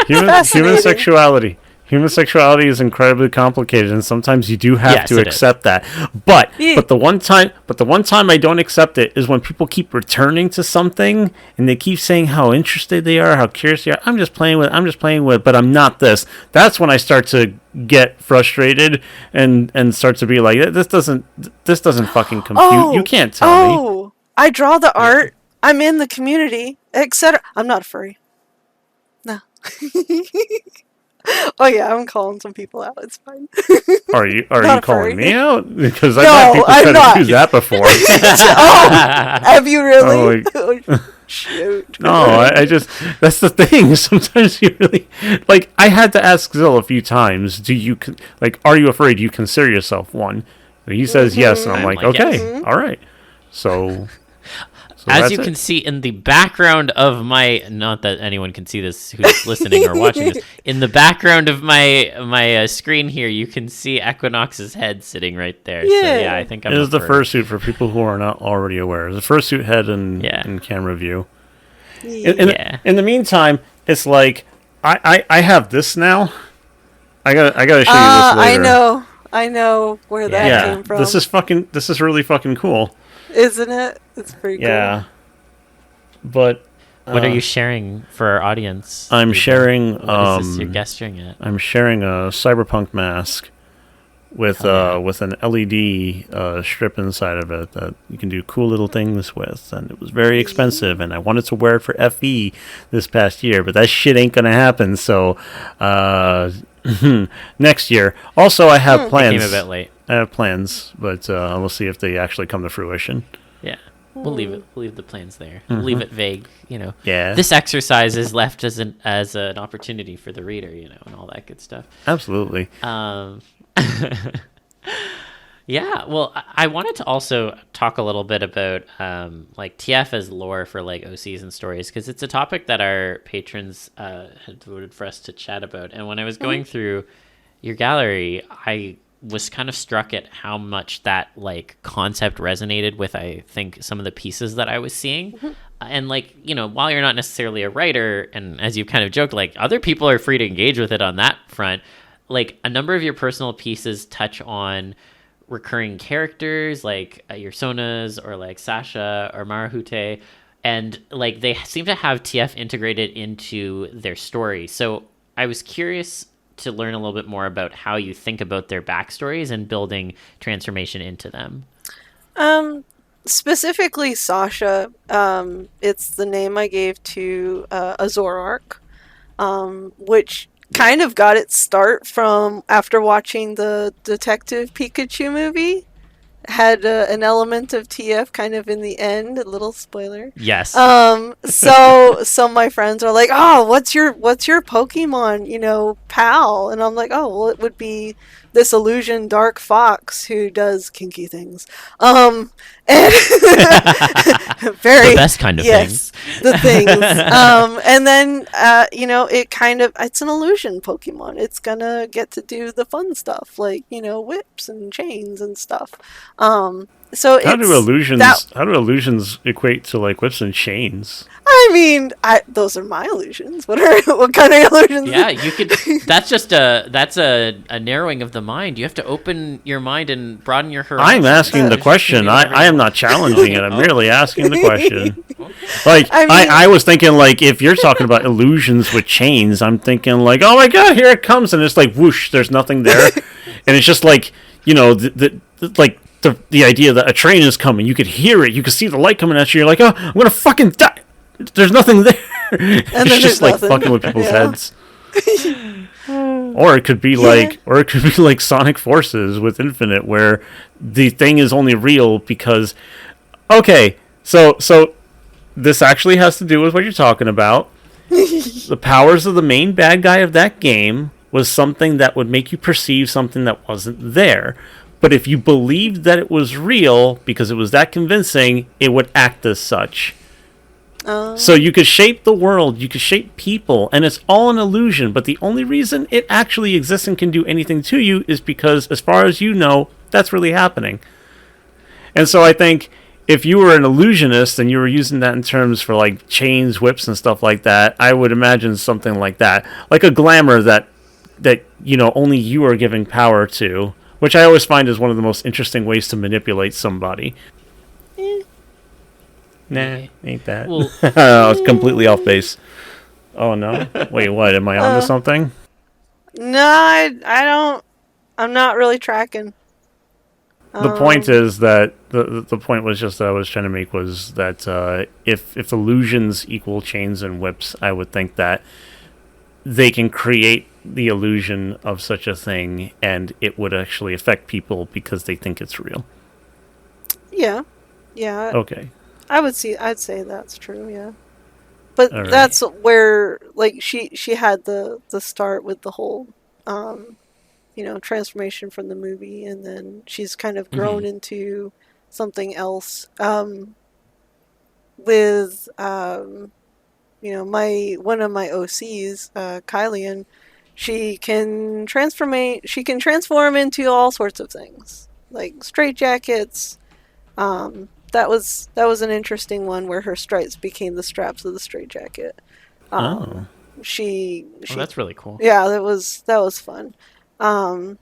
Human sexuality. Human sexuality is incredibly complicated, and sometimes you do have to accept that. But the one time I don't accept it is when people keep returning to something and they keep saying how interested they are, how curious they are. I'm just playing with, but I'm not this. That's when I start to get frustrated and start to be like, this doesn't fucking compute. You can't tell me. I draw the art. I'm in the community, etc. I'm not a furry. No. Oh yeah, I'm calling some people out. It's fine. Are you calling me out? Because I've had people try to do that before. Have you really? Shoot. No, I just, that's the thing. Sometimes you really, like, I had to ask Zill a few times, are you afraid? Do you consider yourself one? And he says yes, and I'm like okay, yes. All right. So as you can see in the background of my, not that anyone can see this who's listening or watching this, in the background of my screen here, you can see Equinox's head sitting right there. Yeah. So yeah, I think it is the fursuit for people who are not already aware. It's a fursuit head in camera view. In the meantime, it's like I have this now. I gotta show you this later. I know where that came from. This is really fucking cool. Isn't it? It's pretty cool. Yeah. But what are you sharing for our audience? I'm sharing what is this you're gesturing at? I'm sharing a cyberpunk mask with an LED strip inside of it that you can do cool little things with, and it was very expensive, and I wanted to wear it for FE this past year, but that shit ain't gonna happen, so next year. Also, I have plans. It came a bit late. I have plans, but we'll see if they actually come to fruition. Yeah, we'll leave it. We'll leave the plans there. We'll leave it vague. Yeah. This exercise is left as an opportunity for the reader. And all that good stuff. Absolutely. Yeah. Well, I wanted to also talk a little bit about like TF as lore for like OCs and stories, because it's a topic that our patrons had voted for us to chat about. And when I was going through your gallery, I was kind of struck at how much that like concept resonated with, I think, some of the pieces that I was seeing. And like, while you're not necessarily a writer, and as you've kind of joked, like other people are free to engage with it on that front, like a number of your personal pieces touch on recurring characters like your Sonas or like Sasha or Marahute, and like they seem to have TF integrated into their story. So I was curious to learn a little bit more about how you think about their backstories and building transformation into them. Specifically Sasha, it's the name I gave to a Zoroark, which kind of got its start from after watching the Detective Pikachu movie. Had an element of TF kind of in the end, a little spoiler. Yes. So my friends are like, "Oh, what's your Pokemon, pal?" And I'm like, "Oh, well, it would be this illusion dark fox who does kinky things. And very The best kind of yes, things. the things. And then it's an illusion Pokemon. It's gonna get to do the fun stuff like whips and chains and stuff. So how do illusions equate to like whips and chains? I mean, those are my illusions. What kind of illusions? Yeah, you could. That's just a narrowing of the mind. You have to open your mind and broaden your horizon. I'm asking the question. I am not challenging it. I'm merely asking the question. Like I was thinking, like if you're talking about illusions with chains, I'm thinking like, oh my god, here it comes, and it's like whoosh, there's nothing there, and it's just like the idea that a train is coming. You could hear it. You could see the light coming at you. You're like, oh, I'm gonna fucking die. There's nothing there. It's just like nothing. Fucking with people's heads. Or it could be like Sonic Forces with Infinite, where the thing is only real because. Okay, so this actually has to do with what you're talking about. The powers of the main bad guy of that game was something that would make you perceive something that wasn't there. But if you believed that it was real because it was that convincing, it would act as such. So you could shape the world, you could shape people, and it's all an illusion. But the only reason it actually exists and can do anything to you is because, as far as you know, that's really happening. And so I think if you were an illusionist and you were using that in terms for like chains, whips, and stuff like that, I would imagine something like that. Like a glamour that only you are giving power to. Which I always find is one of the most interesting ways to manipulate somebody. Nah, ain't that. Well, I was completely off base. Oh, no? Wait, what? Am I onto something? No, I don't. I'm not really tracking. The point is that... The point was just that I was trying to make was that if illusions equal chains and whips, I would think that they can create the illusion of such a thing, and it would actually affect people because they think it's real. Yeah. Okay. I'd say that's true. Yeah, but right. That's where like she had the start with the whole transformation from the movie, and then she's kind of grown into something else. With one of my OCs, Kylian, she can transform into all sorts of things, like straitjackets. That was an interesting one where her stripes became the straps of the straitjacket. She that's really cool. Yeah, that was fun. There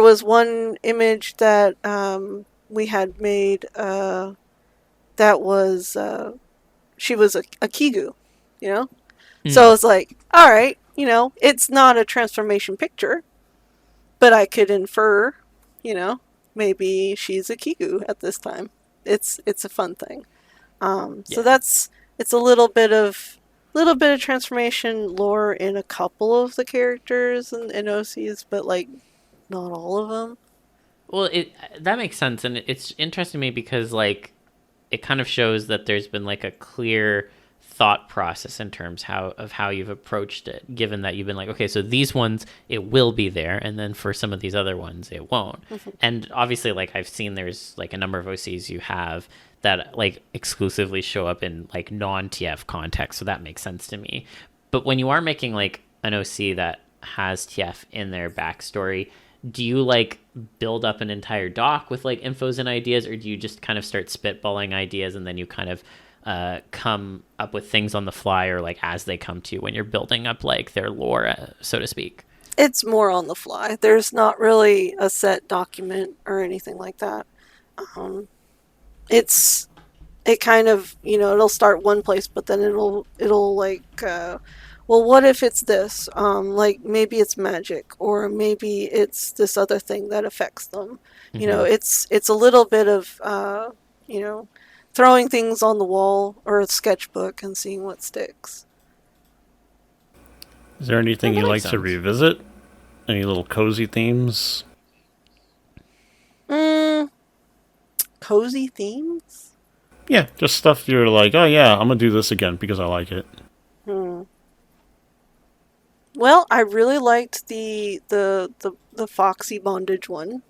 was one image that we had made that was she was a Kigu, So it's like, all right, it's not a transformation picture, but I could infer, maybe she's a Kigu at this time. It's a fun thing. So it's a little bit of transformation lore in a couple of the characters and OCs, but like not all of them. Well, that makes sense, and it's interesting to me because like it kind of shows that there's been like a clear thought process in terms of how you've approached it, given that you've been like, okay, so these ones it will be there, and then for some of these other ones it won't. And obviously, like I've seen there's like a number of OCs you have that like exclusively show up in like non-TF context, so that makes sense to me. But when you are making like an OC that has TF in their backstory, do you like build up an entire doc with like infos and ideas, or do you just kind of start spitballing ideas and then you kind of come up with things on the fly, or like as they come to you when you're building up like their lore, so to speak? It's more on the fly. There's not really a set document or anything like that. It kind of, it'll start one place, but then it'll like, well, what if it's this? Like maybe it's magic, or maybe it's this other thing that affects them. It's a little bit of, throwing things on the wall or a sketchbook and seeing what sticks. Is there anything you like to revisit? Any little cozy themes? Cozy themes? Yeah, just stuff you're like, oh yeah, I'm gonna do this again because I like it. Well, I really liked the Foxy Bondage one.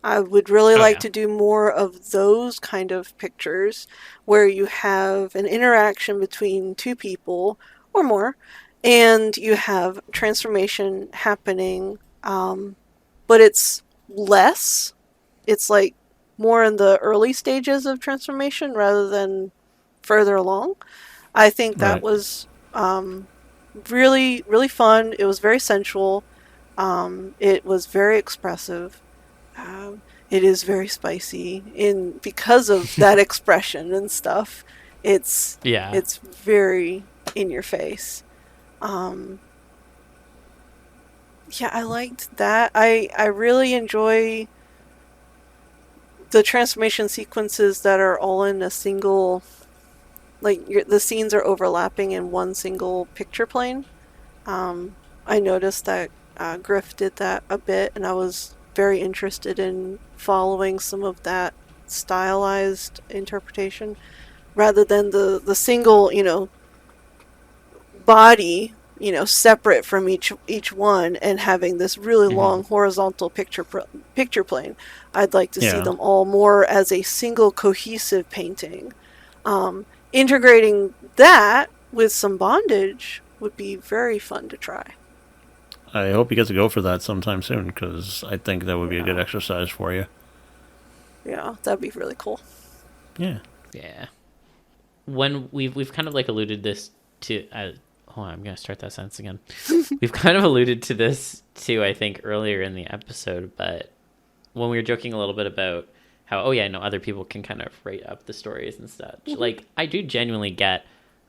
I would really Oh like yeah. to do more of those kind of pictures where you have an interaction between two people or more, and you have transformation happening, but it's less. It's like more in the early stages of transformation rather than further along. I think that Right. was really, really fun. It was very sensual. It was very expressive. It is very spicy in because of that expression and stuff. It's Yeah. it's very in your face. Um, yeah, I liked that. I really enjoy the transformation sequences that are all in a single, like the scenes are overlapping in one single picture plane. I noticed that Griff did that a bit, and I was very interested in following some of that stylized interpretation rather than the single, body, separate from each one and having this really Hmm. long horizontal picture plane. I'd like to see Yeah. them all more as a single cohesive painting. Integrating that with some bondage would be very fun to try. I hope you get to go for that sometime soon, because I think that would be a good Yeah, exercise for you. yeah, that'd be really cool. Yeah. Yeah. When we've kind of like alluded this to. Hold on, I'm gonna start that sentence again. We've kind of alluded to this too, I think, earlier in the episode, but when we were joking a little bit about how, oh yeah, I know other people can kind of write up the stories and such. Mhm. Like, I do genuinely get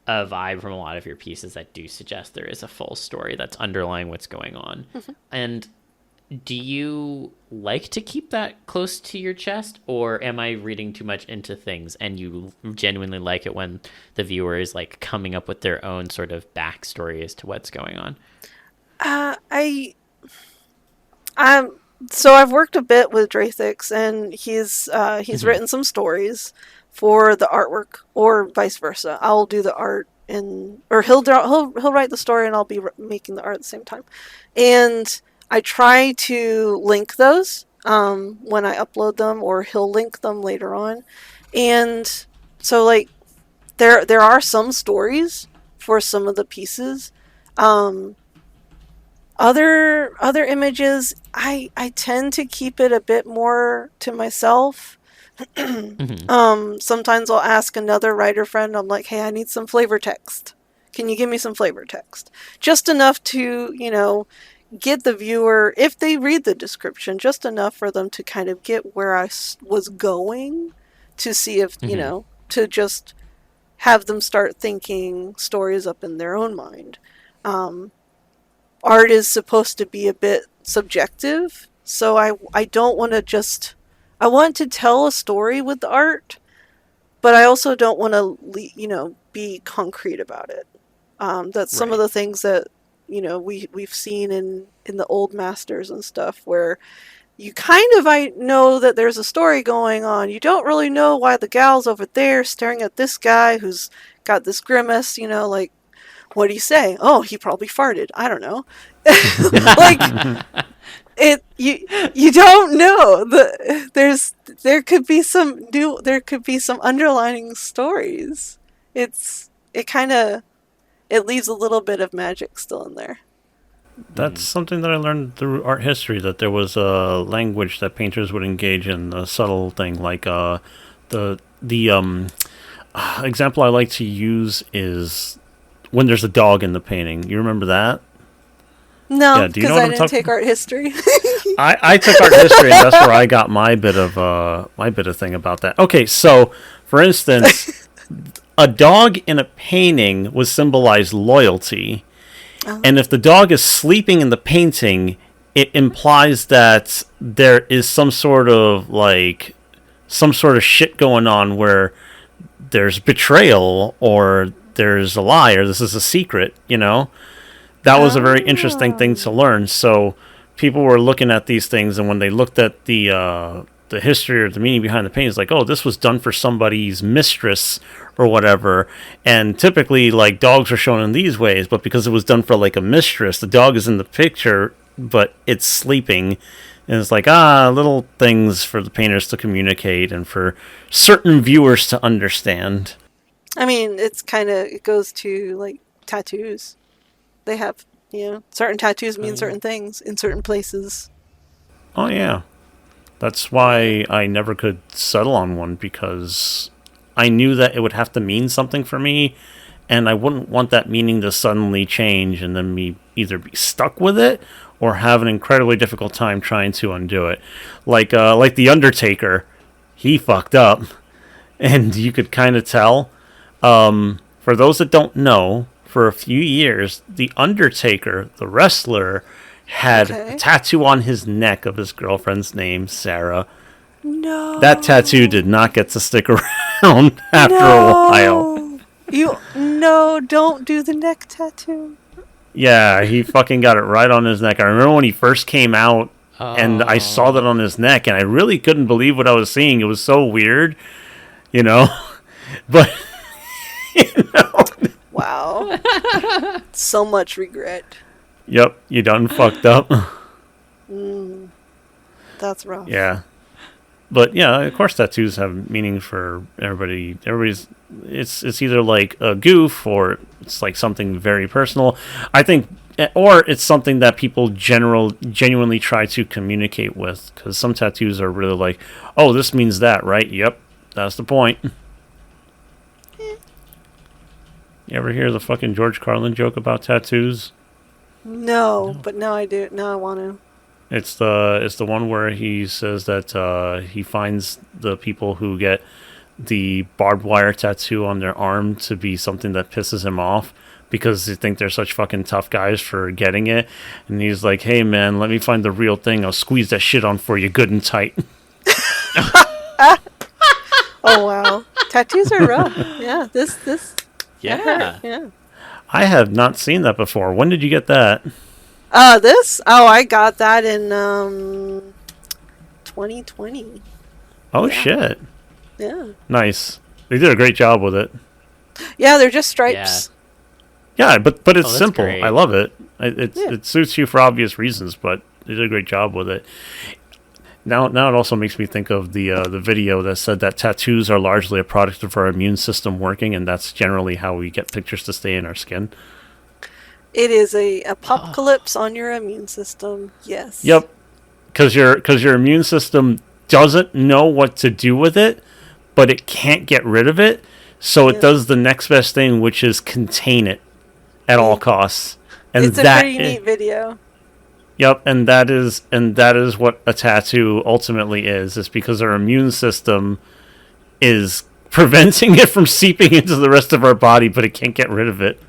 a vibe from a lot of your pieces that do suggest there is a full story that's underlying what's going on. Mhm. And do you like to keep that close to your chest, or am I reading too much into things and you genuinely like it when the viewer is like coming up with their own sort of backstory as to what's going on? Uh, I I'm so I've worked a bit with Drathix, and he's Hmm. written some stories for the artwork, or vice versa. I'll do the art, and or he'll write the story, and I'll be making the art at the same time. And I try to link those when I upload them, or he'll link them later on. And so, like, there are some stories for some of the pieces. Um, other images, I tend to keep it a bit more to myself. Hmm. Sometimes I'll ask another writer friend. I'm like, hey, I need some flavor text. Can you give me some flavor text? Just enough to, get the viewer, if they read the description, just enough for them to kind of get where was going, to see if, Hmm. to just have them start thinking stories up in their own mind. Um, Art is supposed to be a bit subjective, so I don't want to just, I want to tell a story with the art, but I also don't want to be concrete about it. That's some of Right. the things that we've seen in the old masters and stuff, where you kind of, I know that there's a story going on. You don't really know why the gal's over there staring at this guy who's got this grimace, like, what do you say? Oh, he probably farted. I don't know. Like, you don't know. There could be some underlining stories. It kind of, it leaves a little bit of magic still in there. That's something that I learned through art history, that there was a language that painters would engage in, a subtle thing, like the example I like to use is when there's a dog in the painting. You remember that? No, Yeah, do you know because what I I'm didn't talking? take art history. I took art history, and that's where I got my bit of thing about that. Okay, so for instance, a dog in a painting would symbolize loyalty, and if the dog is sleeping in the painting, it implies that there is some sort of shit going on where there's betrayal, or there's a lie, or this is a secret, That was a very interesting thing to Oh. learn. So people were looking at these things, and when they looked at the the history or the meaning behind the painting. It's like, oh, this was done for somebody's mistress or whatever. And typically, like, dogs are shown in these ways, but because it was done for, like, a mistress, the dog is in the picture, but it's sleeping. And it's like, little things for the painters to communicate and for certain viewers to understand. I mean, it goes to, like, tattoos. They have, certain tattoos mean certain things in certain places. Oh, yeah. That's why I never could settle on one, because I knew that it would have to mean something for me, and I wouldn't want that meaning to suddenly change and then me either be stuck with it or have an incredibly difficult time trying to undo it. Like The Undertaker, he fucked up, and you could kind of tell. For those that don't know, for a few years, The Undertaker, the wrestler, had a tattoo on his neck of his girlfriend's name, Sarah. No. That tattoo did not get to stick around after a while. Don't do the neck tattoo. Yeah, he fucking got it right on his neck. I remember when he first came out, and I saw that on his neck, and I really couldn't believe what I was seeing. It was so weird, But, Wow. So much regret. Yep, you done fucked up. That's rough. Yeah. But yeah, of course tattoos have meaning for everybody. It's either like a goof or it's like something very personal. I think, or it's something that people genuinely try to communicate with, because some tattoos are really like, oh, this means that, right? Yep, that's the point. You ever hear the fucking George Carlin joke about tattoos? No, but now I do. Now I want to. It's the one where he says that he finds the people who get the barbed wire tattoo on their arm to be something that pisses him off, because they think they're such fucking tough guys for getting it. And he's like, hey man, let me find the real thing. I'll squeeze that shit on for you good and tight. Oh wow. Tattoos are rough. Yeah. This. Yeah. Yeah. I have not seen that before. When did you get that? This? Oh, I got that in 2020. Oh, yeah. Shit. Yeah. Nice. They did a great job with it. Yeah, they're just stripes. Yeah, but it's simple. Great. I love it. It suits you for obvious reasons, but they did a great job with it. Now it also makes me think of the video that said that tattoos are largely a product of our immune system working, and that's generally how we get pictures to stay in our skin. It is a apocalypse on your immune system. Yes. Yep. Because your immune system doesn't know what to do with it, but it can't get rid of it, so it does the next best thing, which is contain it at all costs. And it's a pretty neat video. Yep, and that is what a tattoo ultimately is. It's because our immune system is preventing it from seeping into the rest of our body, but it can't get rid of it.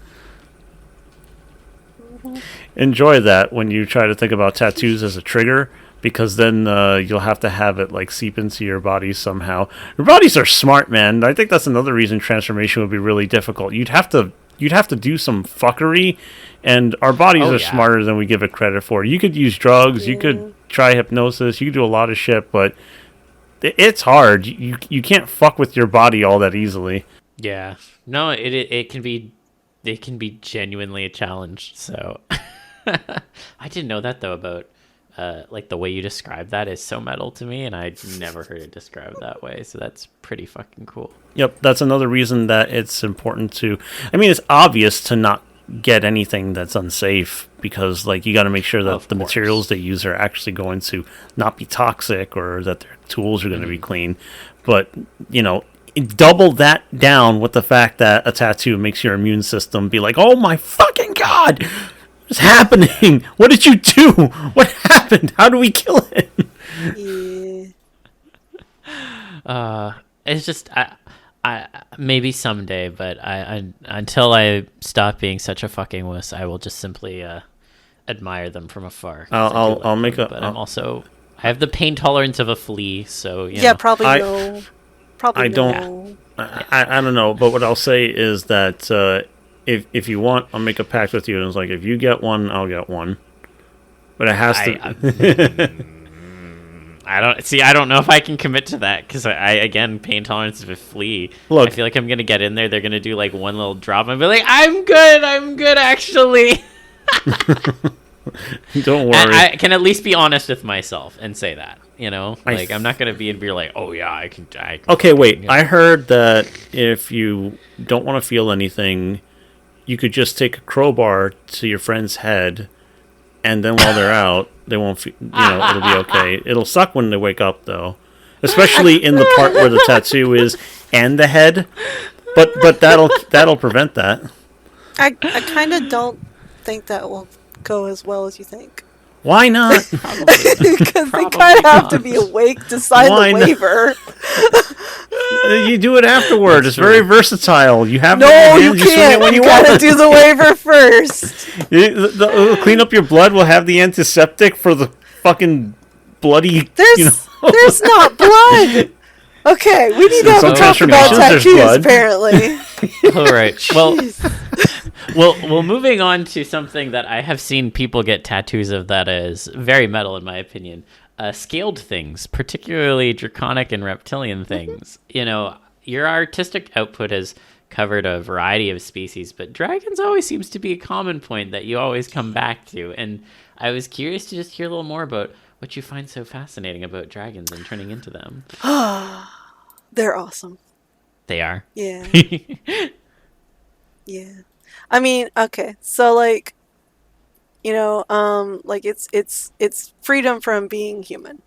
Mm-hmm. Enjoy that when you try to think about tattoos as a trigger, because then you'll have to have it like seep into your body somehow. Your bodies are smart, man. I think that's another reason transformation would be really difficult. You'd have to do some fuckery, and our bodies are smarter than we give it credit for. You could use drugs, you could try hypnosis, you could do a lot of shit, but it's hard. You can't fuck with your body all that easily. Yeah. No, it can be genuinely a challenge. So I didn't know that though about like the way you describe that is so metal to me, and I'd never heard it described that way. So that's pretty fucking cool. Yep, that's another reason that it's important to. I mean, it's obvious to not get anything that's unsafe, because like you got to make sure that the materials they use are actually going to not be toxic, or that their tools are going to be clean. But double that down with the fact that a tattoo makes your immune system be like, oh my fucking god, what's happening? What did you do? What happened? How do we kill it? It's just I maybe someday, but I until I stop being such a fucking wuss, I will just simply admire them from afar. I'll make a. But I'm also, I have the pain tolerance of a flea, so probably no. Probably I don't. no. I don't know, but what I'll say is that if you want, I'll make a pact with you, and it's like, if you get one, I'll get one, but it has to. I don't know if I can commit to that because again, pain tolerance is a flea. Look, I feel like I'm gonna get in there. They're gonna do like one little drop and be like, I'm good actually. Don't worry. I can at least be honest with myself and say that, like I'm not gonna be like, oh yeah, I can. Okay, wait. I heard that if you don't want to feel anything, you could just take a crowbar to your friend's head, and then while they're out, they won't feel, it'll be okay. It'll suck when they wake up, though, especially in the part where the tattoo is and the head. But that'll prevent that. I kind of don't think that will go as well as you think. Why not? Because they kind of have to be awake to sign the waiver. You do it afterward. It's very versatile. You have you can't. When you gotta do the waiver first. Clean up your blood. We'll have the antiseptic for the fucking bloody. There's not blood. Okay, we need to have a talk about tattoos. Apparently. All right. Well, moving on to something that I have seen people get tattoos of that is very metal, in my opinion. Scaled things, particularly draconic and reptilian things. Your artistic output has covered a variety of species, but dragons always seems to be a common point that you always come back to. And I was curious to just hear a little more about what you find so fascinating about dragons and turning into them. They're awesome. They are? Yeah. Yeah. I mean, okay, so like it's freedom from being human.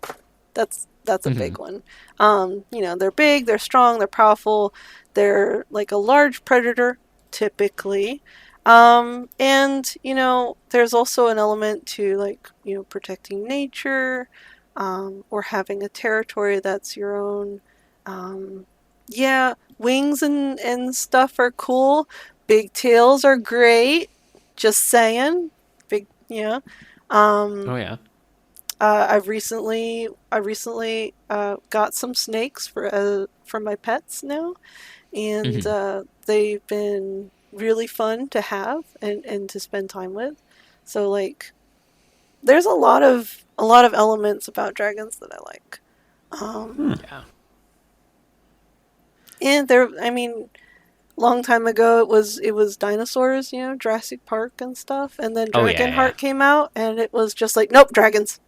That's a big one. They're big, they're strong, they're powerful, they're like a large predator typically. And there's also an element to protecting nature, or having a territory that's your own. Yeah, wings and stuff are cool. Big tails are great. Just saying. Big, yeah. Oh yeah. I recently got some snakes for my pets now, and they've been really fun to have and to spend time with. So there's a lot of elements about dragons that I like. Yeah. And long time ago, it was dinosaurs, Jurassic Park and stuff, and then Dragonheart came out, and it was just like, nope, dragons.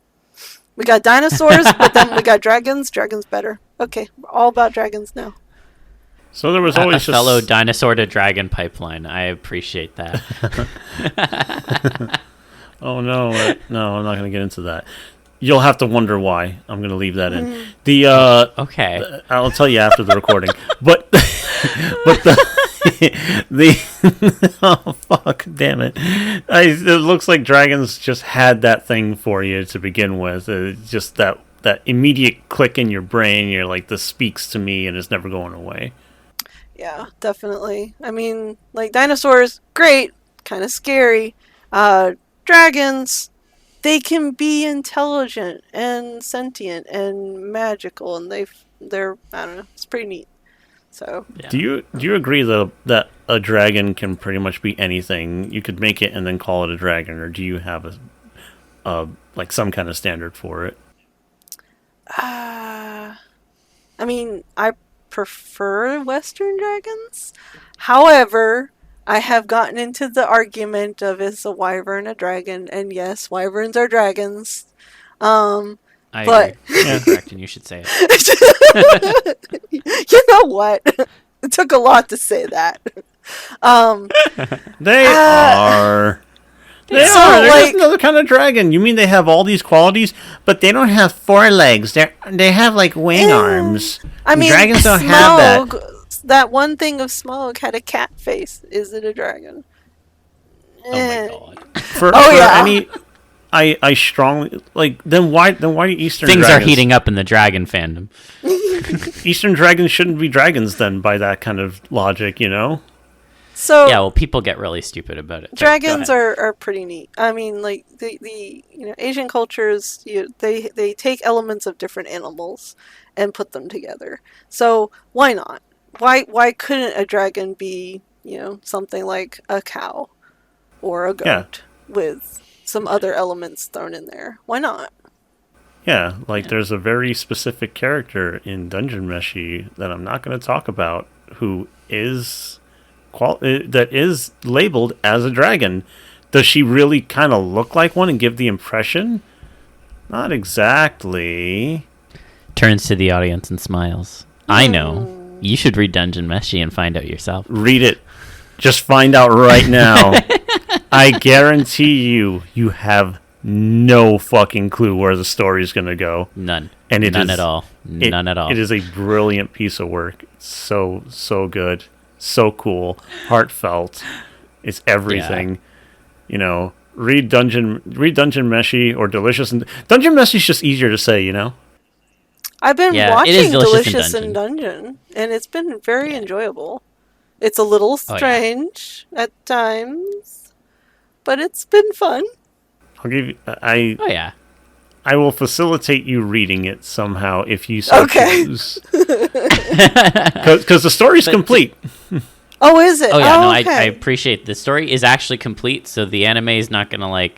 We got dinosaurs, but then we got dragons. Dragons better. Okay, we're all about dragons now. So there was always a fellow dinosaur to dragon pipeline. I appreciate that. Oh no, no, I'm not going to get into that. You'll have to wonder why. I'm going to leave that in. Okay. I'll tell you after the recording. But oh fuck, damn it! It looks like dragons just had that thing for you to begin with. Just that immediate click in your brain. You're like, this speaks to me, and it's never going away. Yeah, definitely. Dinosaurs, great, kind of scary. Dragons, they can be intelligent and sentient and magical, and they're I don't know, it's pretty neat. So yeah. Do you agree that a dragon can pretty much be anything? You could make it and then call it a dragon, or do you have some kind of standard for it? I prefer Western dragons. However, I have gotten into the argument of is a wyvern a dragon, and yes, wyverns are dragons. I agree. Yeah, correct, and you should say it. You know what? It took a lot to say that. They are. They are. They're just another kind of dragon. You mean they have all these qualities, but they don't have four legs. They have wing arms. Dragons don't have that. That one thing of Smaug had a cat face. Is it a dragon? Oh my god. Yeah. I strongly Then why do Eastern things dragons... are heating up in the dragon fandom? Eastern dragons shouldn't be dragons then, by that kind of logic, So yeah, well, people get really stupid about it. Dragons are pretty neat. The Asian cultures, they take elements of different animals and put them together. So why not? Why couldn't a dragon be something like a cow or a goat with some other elements thrown in there? Why not? Yeah, like there's a very specific character in Dungeon Meshi that I'm not going to talk about who is that is labeled as a dragon. Does she really kind of look like one and give the impression? Not exactly. Turns to the audience and smiles. I know. You should read Dungeon Meshi and find out yourself. Read it. Just find out right now. I guarantee you have no fucking clue where the story is going to go. None. And None at all. None at all. It is a brilliant piece of work. So good. So cool. Heartfelt. It's everything. Yeah. Read Dungeon Meshi or Delicious. Dungeon Meshi is just easier to say, I've been watching it is Delicious in Dungeon, and it's been very enjoyable. It's a little strange at times, but it's been fun. I'll give you. I will facilitate you reading it somehow if you so choose. Because the story's complete. Oh, is it? Oh, yeah. I appreciate the story is actually complete, so the anime is not going to,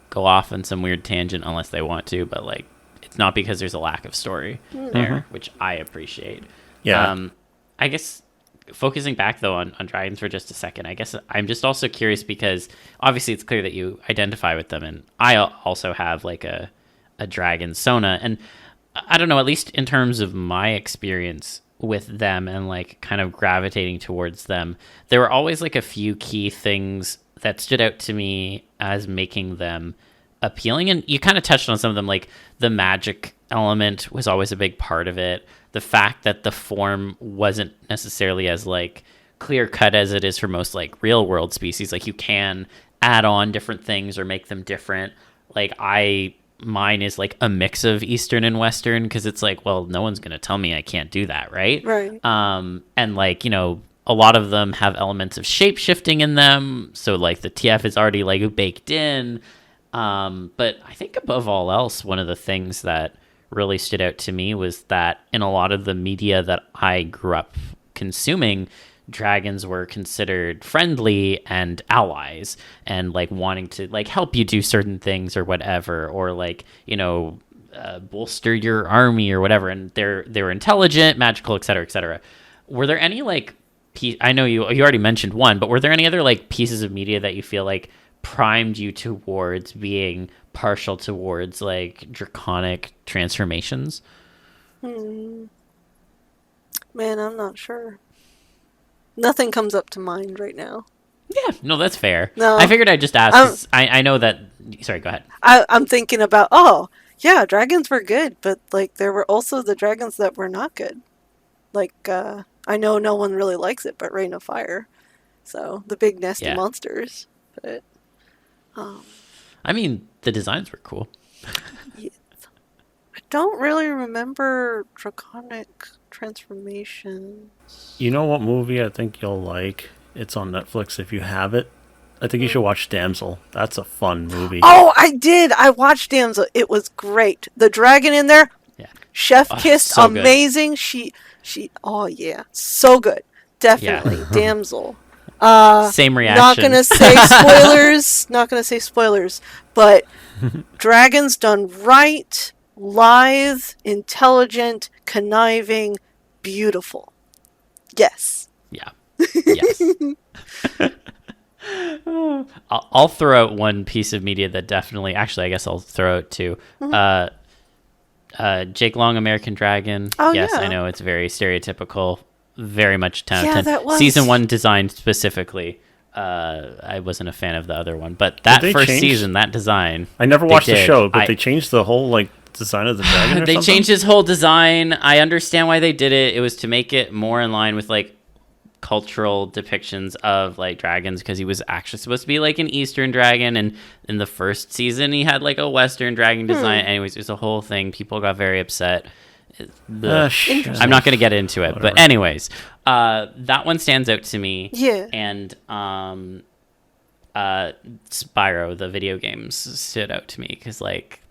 go off on some weird tangent unless they want to, but, it's not because there's a lack of story there, which I appreciate. Yeah. I guess focusing back, though, on dragons for just a second, I guess I'm just also curious because obviously it's clear that you identify with them, and I also have, a dragon Sona, and I don't know, at least in terms of my experience with them and kind of gravitating towards them, there were always a few key things that stood out to me as making them appealing, and you kind of touched on some of them. The magic element was always a big part of it, the fact that the form wasn't necessarily as clear cut as it is for most real world species. You can add on different things or make them different. Mine is a mix of Eastern and Western because it's well, no one's going to tell me I can't do that, right? Right. And a lot of them have elements of shape shifting in them. So the TF is already baked in. But I think above all else, one of the things that really stood out to me was that in a lot of the media that I grew up consuming, dragons were considered friendly and allies and wanting to help you do certain things or whatever, or bolster your army or whatever, and they were intelligent, magical, etc., etc. Were there any I know you already mentioned one, but were there any other pieces of media that you feel primed you towards being partial towards draconic transformations? Man, I'm not sure. Nothing comes up to mind right now. Yeah, no, that's fair. No. I figured I'd just ask. 'Cause I know that. Sorry, go ahead. I'm thinking about, dragons were good, but there were also the dragons that were not good. I know no one really likes it, but Rain of Fire. So the big nasty monsters. But I mean, the designs were cool. I don't really remember draconic transformation. You know what movie I think you'll like? It's on Netflix if you have it. I think you should watch Damsel. That's a fun movie. Oh, I did. I watched Damsel. It was great. The dragon in there, chef kissed, so amazing. Good. She, oh yeah, so good. Definitely, Damsel. Same reaction. Not gonna say spoilers. Not gonna say spoilers. But dragons done right, lithe, intelligent, conniving, beautiful. Yes. Yeah. Yes. I'll throw out one piece of media that definitely, actually, I guess I'll throw out two. Jake Long, American Dragon. Oh, yes, yeah. I know it's very stereotypical, very much 10 out Yeah, of 10. that was... Season 1 designed specifically. I wasn't a fan of the other one, but that first season, that design. I never watched the show, but they changed the whole design of the dragon. They changed his whole design. I understand why they did it. It was to make it more in line with cultural depictions of dragons, because he was actually supposed to be an Eastern dragon, and in the first season he had a Western dragon design. Anyways, it was a whole thing. People got very upset. I'm not going to get into it. Whatever. But anyways, that one stands out to me. Yeah. And Spyro, the video games, stood out to me because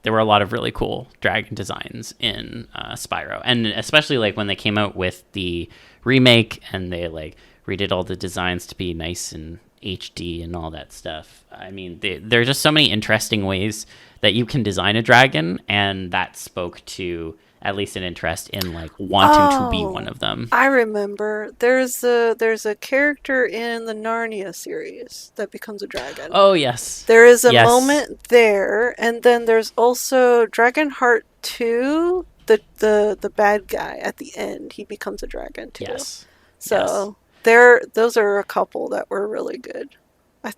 there were a lot of really cool dragon designs in Spyro, and especially when they came out with the remake and they redid all the designs to be nice and HD and all that stuff. I mean, there are just so many interesting ways that you can design a dragon, and that spoke to at least an interest in like wanting to be one of them. I remember there's a character in the Narnia series that becomes a dragon. Oh yes, there is a moment there, and then there's also Dragonheart 2. The bad guy at the end, he becomes a dragon too. Yes. So those are a couple that were really good.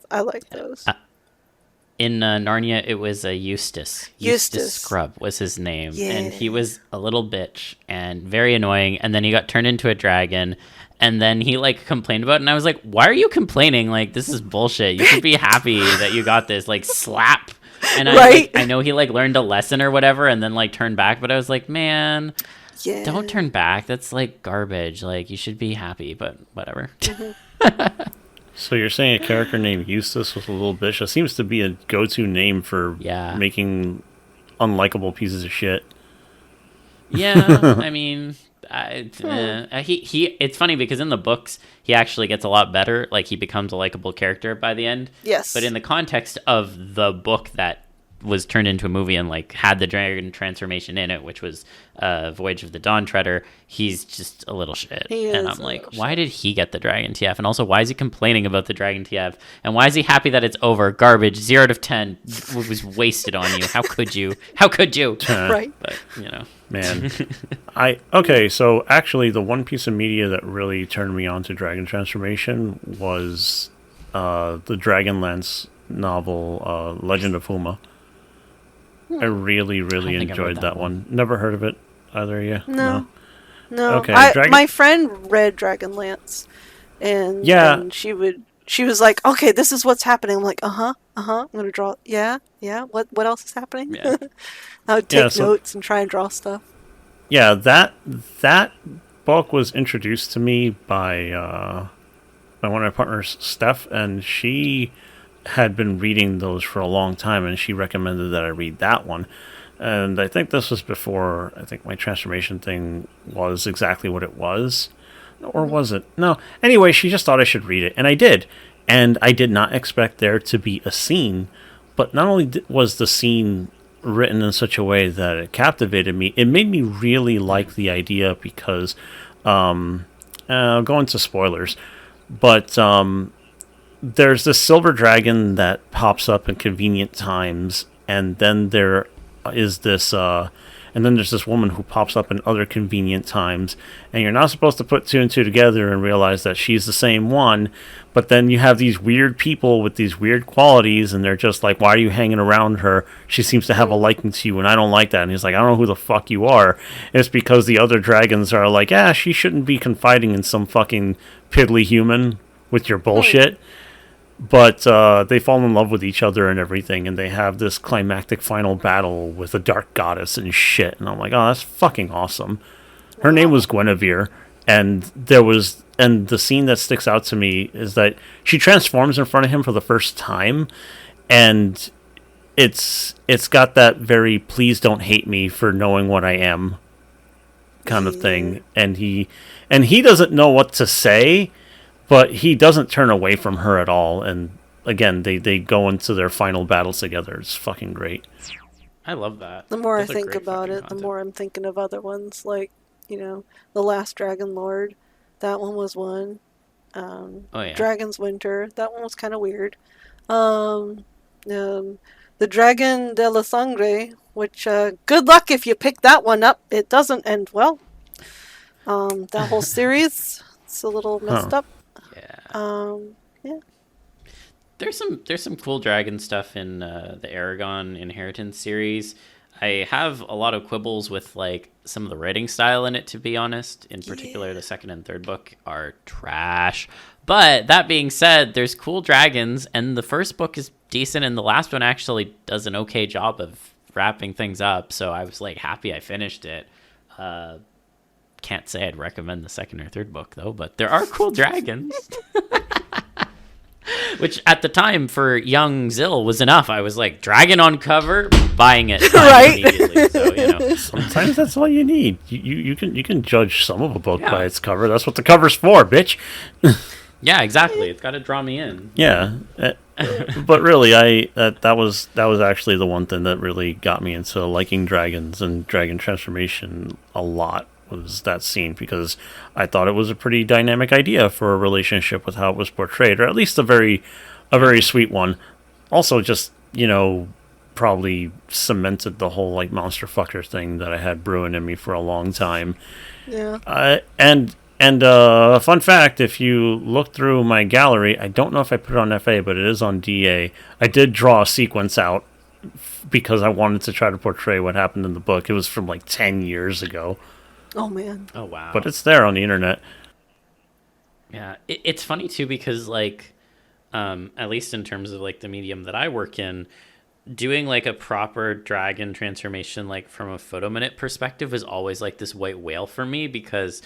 I like those. In Narnia, it was Eustace. Eustace Scrub was his name. Yeah. And he was a little bitch and very annoying. And then he got turned into a dragon. And then he, like, complained about it. And I was like, why are you complaining? Like, this is bullshit. You should be happy that you got this. Like, slap. And I know he, like, learned a lesson or whatever and then, like, turned back. But I was like, man, don't turn back. That's, like, garbage. Like, you should be happy. But whatever. Mm-hmm. So you're saying a character named Eustace was a little bitch? That seems to be a go-to name for making unlikable pieces of shit. Yeah, I mean, he. It's funny because in the books he actually gets a lot better. Like he becomes a likable character by the end. Yes. But in the context of the book that was turned into a movie and like had the dragon transformation in it, which was Voyage of the Dawn Treader, he's just a little shit. And I'm like, why did he get the Dragon TF? And also, why is he complaining about the Dragon TF? And why is he happy that it's over? Garbage. 0 out of 10 was wasted on you. How could you? How could you? Right. But, you know. Man. So actually the one piece of media that really turned me on to Dragon Transformation was the Dragonlance novel, Legend of Huma. I really enjoyed that one. Never heard of it either, yeah? No. Okay. My friend read Dragonlance, and she was like, okay, this is what's happening. I'm like, I'm gonna draw. Yeah. What else is happening? Yeah. I would take notes and try and draw stuff. Yeah, that book was introduced to me by one of my partners, Steph, and she had been reading those for a long time, and she recommended that I read that one. And I think this was before my transformation thing was exactly what it was. Or was it? No. Anyway, she just thought I should read it, and I did. And I did not expect there to be a scene, but not only was the scene written in such a way that it captivated me, it made me really like the idea because, I'll go into spoilers, but there's this silver dragon that pops up in convenient times, and then there's this woman who pops up in other convenient times, and you're not supposed to put two and two together and realize that she's the same one, but then you have these weird people with these weird qualities, and they're just like, why are you hanging around her? She seems to have a liking to you, and I don't like that. And he's like, I don't know who the fuck you are. And it's because the other dragons are like, she shouldn't be confiding in some fucking piddly human with your bullshit. But they fall in love with each other and everything, and they have this climactic final battle with a dark goddess and shit. And I'm like, oh, that's fucking awesome. Her name was Guinevere, and the scene that sticks out to me is that she transforms in front of him for the first time, and it's got that very please don't hate me for knowing what I am kind of thing. And he doesn't know what to say, but he doesn't turn away from her at all. And again, they go into their final battles together. It's fucking great. I love that. The more I think about it, the more I'm thinking of other ones, like, The Last Dragon Lord. That one was one. Dragon's Winter. That one was kind of weird. The Dragon de la Sangre, which, good luck if you pick that one up. It doesn't end well. That whole series, it's a little messed up. Yeah. There's some cool dragon stuff in the Aragon Inheritance series. I have a lot of quibbles with like some of the writing style in it, to be honest. In particular, the second and third book are trash. But that being said, there's cool dragons, and the first book is decent, and the last one actually does an okay job of wrapping things up. So I was like happy I finished it. Can't say I'd recommend the second or third book though, but there are cool dragons. Which at the time for young Zill was enough. I was like, dragon on cover, buying it right immediately. So, sometimes that's all you need. You can judge some of a book by its cover. That's what the cover's for, bitch. Yeah, exactly. It's got to draw me in. Yeah, but really, that was actually the one thing that really got me into liking dragons and dragon transformation a lot, was that scene, because I thought it was a pretty dynamic idea for a relationship with how it was portrayed, or at least a very sweet one. Also, just, probably cemented the whole like monster fucker thing that I had brewing in me for a long time. Yeah. And fun fact, if you look through my gallery, I don't know if I put it on FA, but it is on DA. I did draw a sequence out because I wanted to try to portray what happened in the book. It was from like 10 years ago. Oh, man. Oh, wow. But it's there on the internet. Yeah, it's funny, too, because, like, at least in terms of, like, the medium that I work in, doing, like, a proper dragon transformation, like, from a photo minute perspective is always, like, this white whale for me, because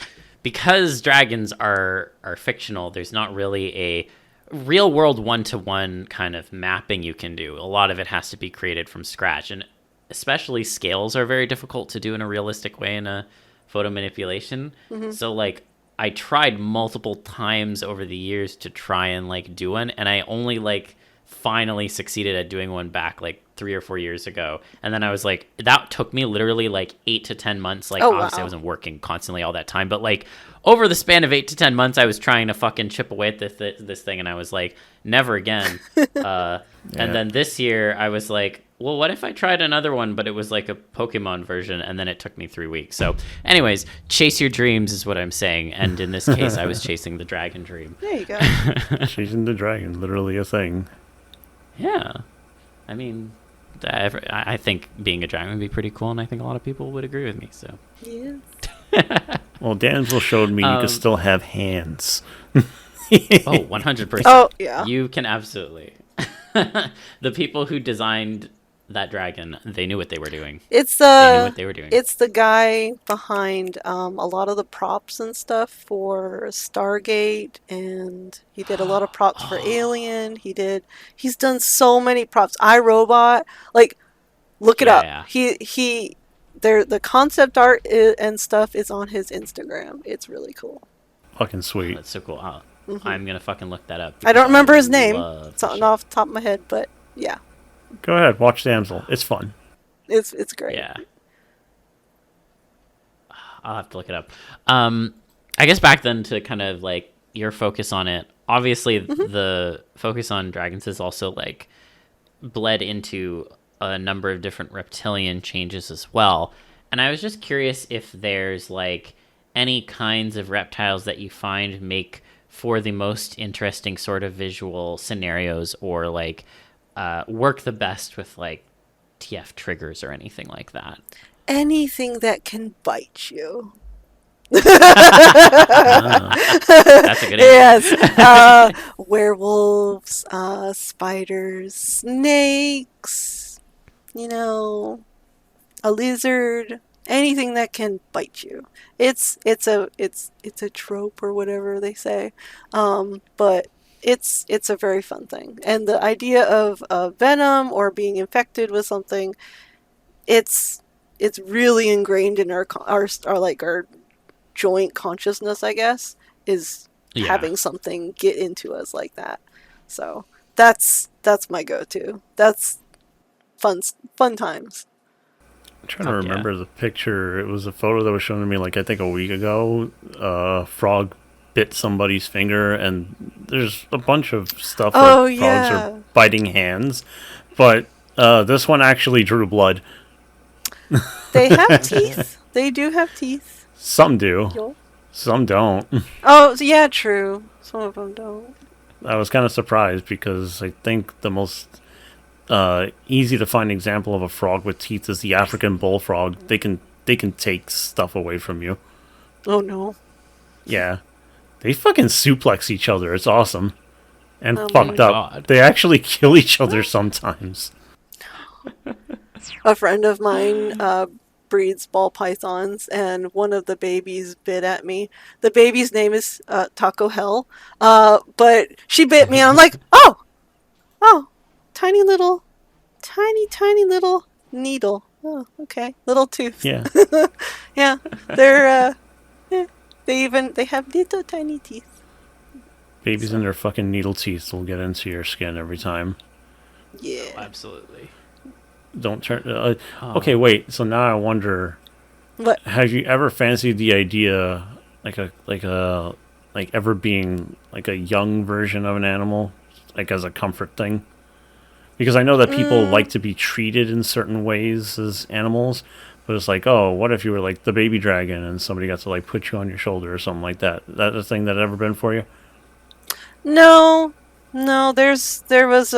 dragons are fictional. There's not really a real world one-to-one kind of mapping you can do. A lot of it has to be created from scratch, and especially scales are very difficult to do in a realistic way in a photo manipulation. Mm-hmm. So like I tried multiple times over the years to try and like do one, and I only like finally succeeded at doing one back like 3 or 4 years ago. And then I was like, that took me literally like 8 to 10 months. Like, obviously I wasn't working constantly all that time, but like over the span of 8 to 10 months, I was trying to fucking chip away at this thing. And I was like, never again. And then this year I was like, well, what if I tried another one, but it was like a Pokemon version, and then it took me 3 weeks. So anyways, chase your dreams is what I'm saying. And in this case, I was chasing the dragon dream. There you go. Chasing the dragon, literally a thing. Yeah. I mean, I think being a dragon would be pretty cool, and I think a lot of people would agree with me. So. Yes. Well, Danville showed me you can still have hands. 100%. Oh, yeah. You can absolutely. The people who designed that dragon, they knew what they were doing. They knew what they were doing. It's the guy behind a lot of the props and stuff for Stargate, and he did a lot of props for Alien. He's done so many props. iRobot, like, look it up. Yeah. The concept art and stuff is on his Instagram. It's really cool. Fucking sweet. Oh, that's so cool. I'm gonna fucking look that up. I don't remember his name. It's not off the top of my head, but yeah. Go ahead, watch Damsel. It's fun. It's great. Yeah. I'll have to look it up. I guess back then, to kind of like your focus on it, obviously the focus on dragons has also like bled into a number of different reptilian changes as well. And I was just curious if there's like any kinds of reptiles that you find make for the most interesting sort of visual scenarios, or like work the best with like TF triggers or anything like that. Anything that can bite you. That's a good answer. Yes. Werewolves, spiders, snakes, a lizard, anything that can bite you. It's a trope or whatever they say. But it's a very fun thing. And the idea of venom or being infected with something, it's really ingrained in our joint consciousness, I guess, is having something get into us like that. So that's my go-to. That's fun times. I'm trying to remember the picture. It was a photo that was shown to me like I think a week ago. Frog bit somebody's finger, and there's a bunch of stuff where frogs are biting hands, but this one actually drew blood. They have teeth. They do have teeth. Some do. Some don't. Oh, yeah, true. Some of them don't. I was kind of surprised because I think the most easy to find example of a frog with teeth is the African bullfrog. They can take stuff away from you. Oh no. Yeah. They fucking suplex each other. It's awesome. And fucked up. God. They actually kill each other sometimes. A friend of mine breeds ball pythons, and one of the babies bit at me. The baby's name is Taco Hell, but she bit me, and I'm like, oh, tiny little needle. Oh, okay, little tooth. Yeah, yeah. They're they have little tiny teeth. Babies and their fucking needle teeth will get into your skin every time. Yeah. Oh, absolutely. Don't turn... Okay, wait. So now I wonder... What? Have you ever fancied the idea, like ever being like a young version of an animal, like as a comfort thing? Because I know that people like to be treated in certain ways as animals, but it's like, oh, what if you were like the baby dragon and somebody got to like put you on your shoulder or something like that? Is that a thing that ever been for you? No. There was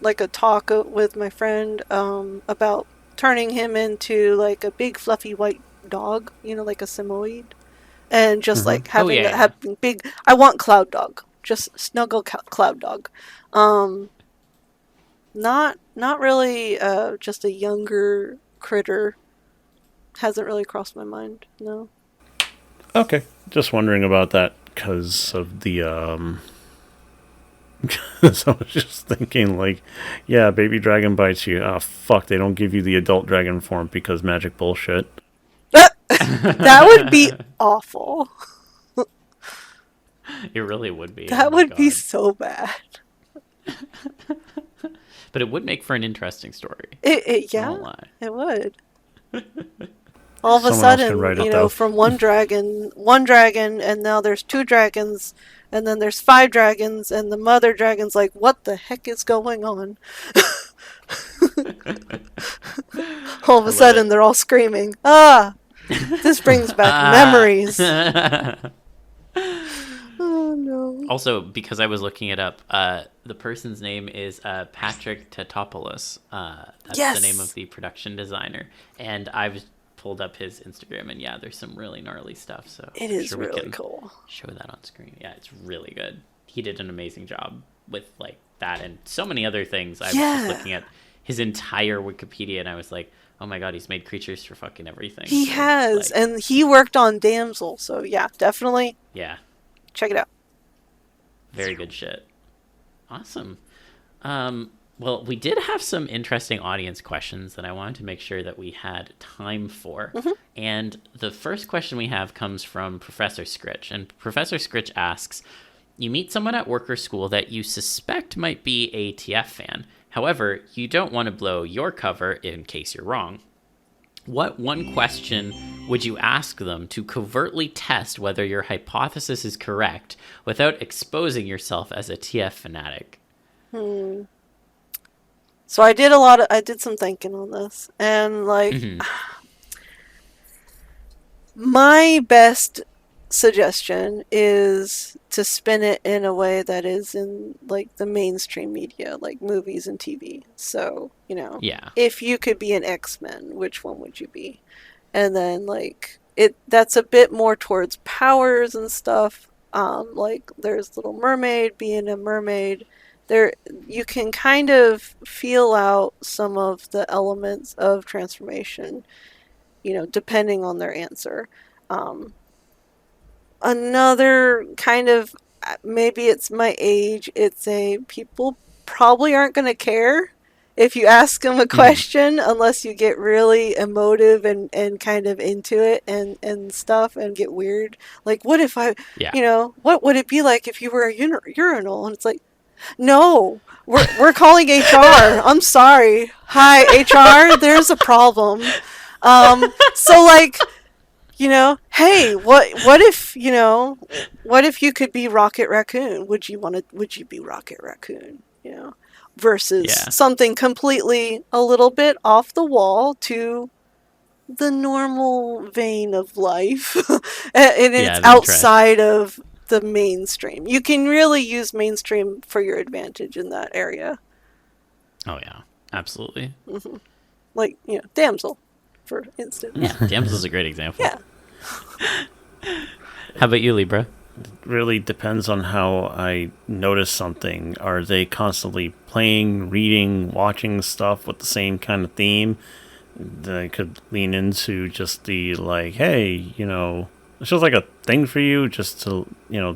like a talk with my friend about turning him into like a big fluffy white dog, like a Samoyed, and just like having big. I want Cloud Dog, just snuggle Cloud Dog. Not really. Just a younger critter. Hasn't really crossed my mind. No. Okay, just wondering about that because of the. So I was just thinking, like, yeah, baby dragon bites you. Oh, fuck, they don't give you the adult dragon form because magic bullshit. That would be awful. It really would be. That would be so bad. But it would make for an interesting story. Yeah, I won't lie. it would. All of a Someone else can sudden, write it, though. from one dragon, and now there's 2 dragons, and then there's 5 dragons, and the mother dragon's like, what the heck is going on? All of a sudden, they're all screaming, ah! This brings back memories. Oh, no. Also, because I was looking it up, the person's name is Patrick Tatopoulos. That's the name of the production designer. And I've pulled up his Instagram, and yeah, there's some really gnarly stuff. So it is really cool. Show that on screen. Yeah, it's really good. He did an amazing job with like that and so many other things. I was just looking at his entire Wikipedia, and I was like, oh my god, he's made creatures for fucking everything. He has, and he worked on Damsel. So yeah, definitely. Yeah. Check it out. Very good shit. Awesome. Well, we did have some interesting audience questions that I wanted to make sure that we had time for. Mm-hmm. And the first question we have comes from Professor Scritch. And Professor Scritch asks, you meet someone at work or school that you suspect might be a TF fan. However, you don't want to blow your cover in case you're wrong. What one question would you ask them to covertly test whether your hypothesis is correct without exposing yourself as a TF fanatic? So I did some thinking on this, and like, my best suggestion is to spin it in a way that is in like the mainstream media, like movies and TV. So, if you could be an X-Men, which one would you be? And then like that's a bit more towards powers and stuff. Like there's Little Mermaid being a mermaid. There, you can kind of feel out some of the elements of transformation, depending on their answer. Another kind of, maybe it's my age, people probably aren't going to care if you ask them a question unless you get really emotive and kind of into it and stuff and get weird. Like, what if what would it be like if you were a urinal? And it's like, no, we're calling HR. I'm sorry. Hi, HR, there's a problem. So like, hey, what if you could be Rocket Raccoon? Would you be Rocket Raccoon? Versus something completely a little bit off the wall to the normal vein of life. And it's outside of the mainstream. You can really use mainstream for your advantage in that area. Oh yeah, absolutely. Mm-hmm. Like, Damsel, for instance. Yeah, Damsel's a great example. Yeah. How about you, Libra? It really depends on how I notice something. Are they constantly playing, reading, watching stuff with the same kind of theme? Then I could lean into just the like, hey, it's just like a thing for you, just to,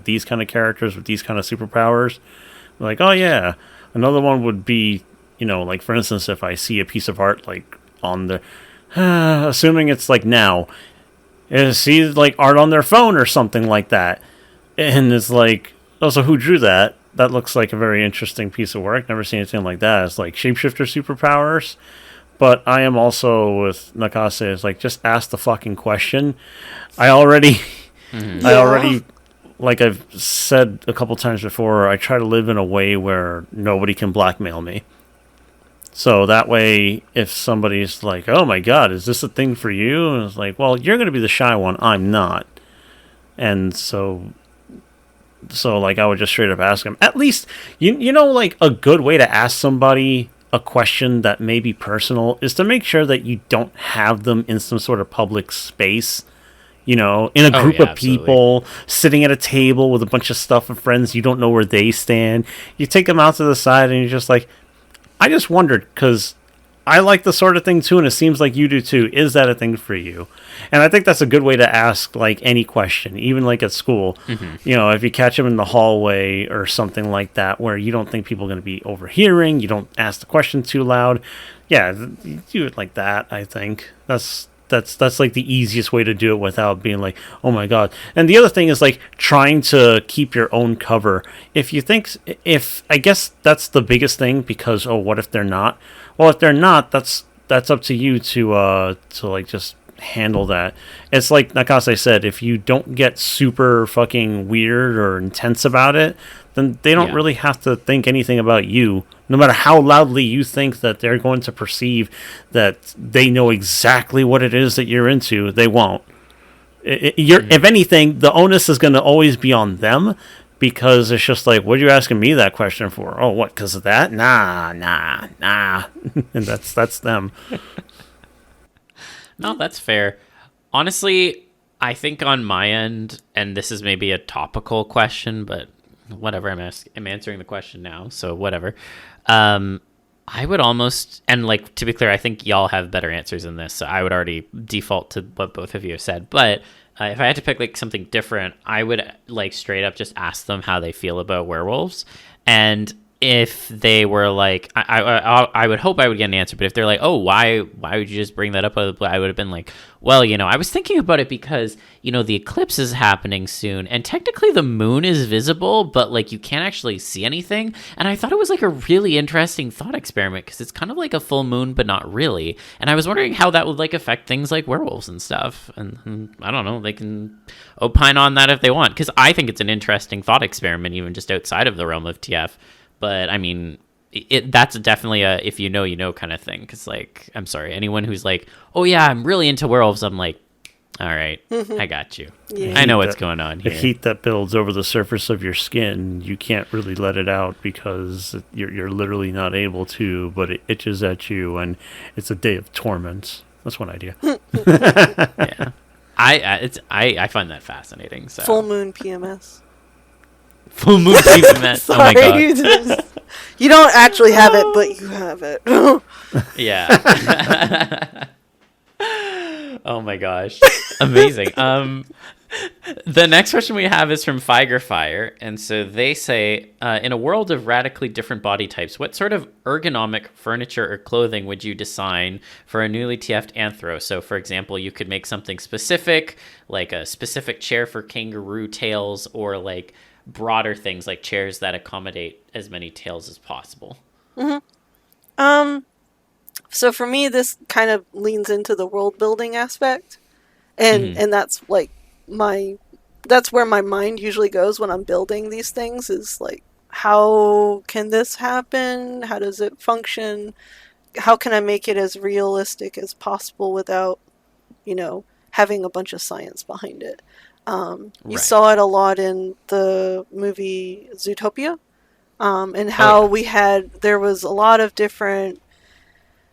these kind of characters with these kind of superpowers. Like, oh yeah. Another one would be, like for instance, if I see a piece of art like on the, assuming it's like now, see like art on their phone or something like that. And it's like, oh, so who drew that? That looks like a very interesting piece of work. Never seen anything like that. It's like shapeshifter superpowers. But I am also with Nakase. It's like, just ask the fucking question. I already, like I've said a couple times before, I try to live in a way where nobody can blackmail me. So that way, if somebody's like, oh my god, is this a thing for you? And it's like, well, you're going to be the shy one. I'm not. And so like, I would just straight up ask them. At least, you know, like, a good way to ask somebody a question that may be personal is to make sure that you don't have them in some sort of public space. You know, in a group of people sitting at a table with a bunch of stuff and friends, you don't know where they stand. You take them out to the side and you're just like, I just wondered, because I like the sort of thing too, and it seems like you do too. Is that a thing for you? And I think that's a good way to ask, like, any question, even like at school. Mm-hmm. You know, if you catch them in the hallway or something like that, where you don't think people are going to be overhearing, you don't ask the question too loud. Yeah, you do it like that. I think that's like the easiest way to do it without being like, oh my god. And the other thing is, like, trying to keep your own cover. I guess that's the biggest thing, because, oh, what if they're not? Well, if they're not, that's up to you to like, just handle that. It's like Nakase said, if you don't get super fucking weird or intense about it, then they don't really have to think anything about you. No matter how loudly you think that they're going to perceive that they know exactly what it is that you're into, they won't. If anything, the onus is going to always be on them, because it's just like, what are you asking me that question for? Oh, what, because of that? Nah. And that's them. No, that's fair. Honestly, I think on my end, and this is maybe a topical question, but whatever, I'm answering the question now, so whatever. I would almost, and like, to be clear, I think y'all have better answers than this, so I would already default to what both of you have said. But if I had to pick like something different, I would like straight up just ask them how they feel about werewolves. And if they were like, I would hope I would get an answer, but if they're like, oh, why would you just bring that up out of the blue? I would have been like, well, you know, I was thinking about it because, you know, the eclipse is happening soon, and technically the moon is visible, but like, you can't actually see anything. And I thought it was like a really interesting thought experiment, because it's kind of like a full moon, but not really. And I was wondering how that would like affect things like werewolves and stuff. And I don't know, they can opine on that if they want, because I think it's an interesting thought experiment, even just outside of the realm of TF. But I mean, that's definitely a if you know, you know kind of thing. Because, like, I'm sorry, anyone who's like, oh yeah, I'm really into werewolves, I'm like, all right, I got you. Yeah. I know what's going on here. The heat that builds over the surface of your skin, you can't really let it out because you're literally not able to, but it itches at you, and it's a day of torment. That's one idea. Yeah, I find that fascinating. So. Full moon PMS. Full moon PMS. Sorry, oh my god. You don't actually have it, but you have it. Yeah. Oh my gosh. Amazing. The next question we have is from Figer Fire. And so they say, in a world of radically different body types, what sort of ergonomic furniture or clothing would you design for a newly TF'd anthro? So, for example, you could make something specific, like a specific chair for kangaroo tails, or like broader things like chairs that accommodate as many tails as possible. Mm-hmm. So for me, this kind of leans into the world building aspect, and that's like that's where my mind usually goes when I'm building these things, is like, how can this happen? How does it function? How can I make it as realistic as possible without, you know, having a bunch of science behind it? You saw it a lot in the movie Zootopia, and how there was a lot of different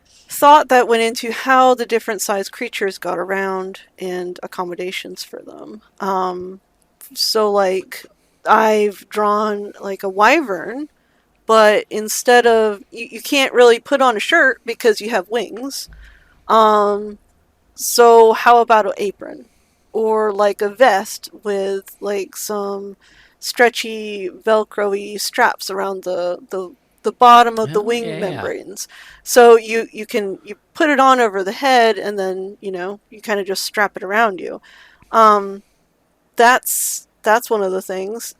thought that went into how the different sized creatures got around and accommodations for them. So like, I've drawn like a wyvern, but instead of, you can't really put on a shirt because you have wings. So how about an apron? Or like a vest with like some stretchy Velcro-y straps around the bottom of the wing membranes. So you put it on over the head, and then, you know, you kind of just strap it around you. That's that's one of the things.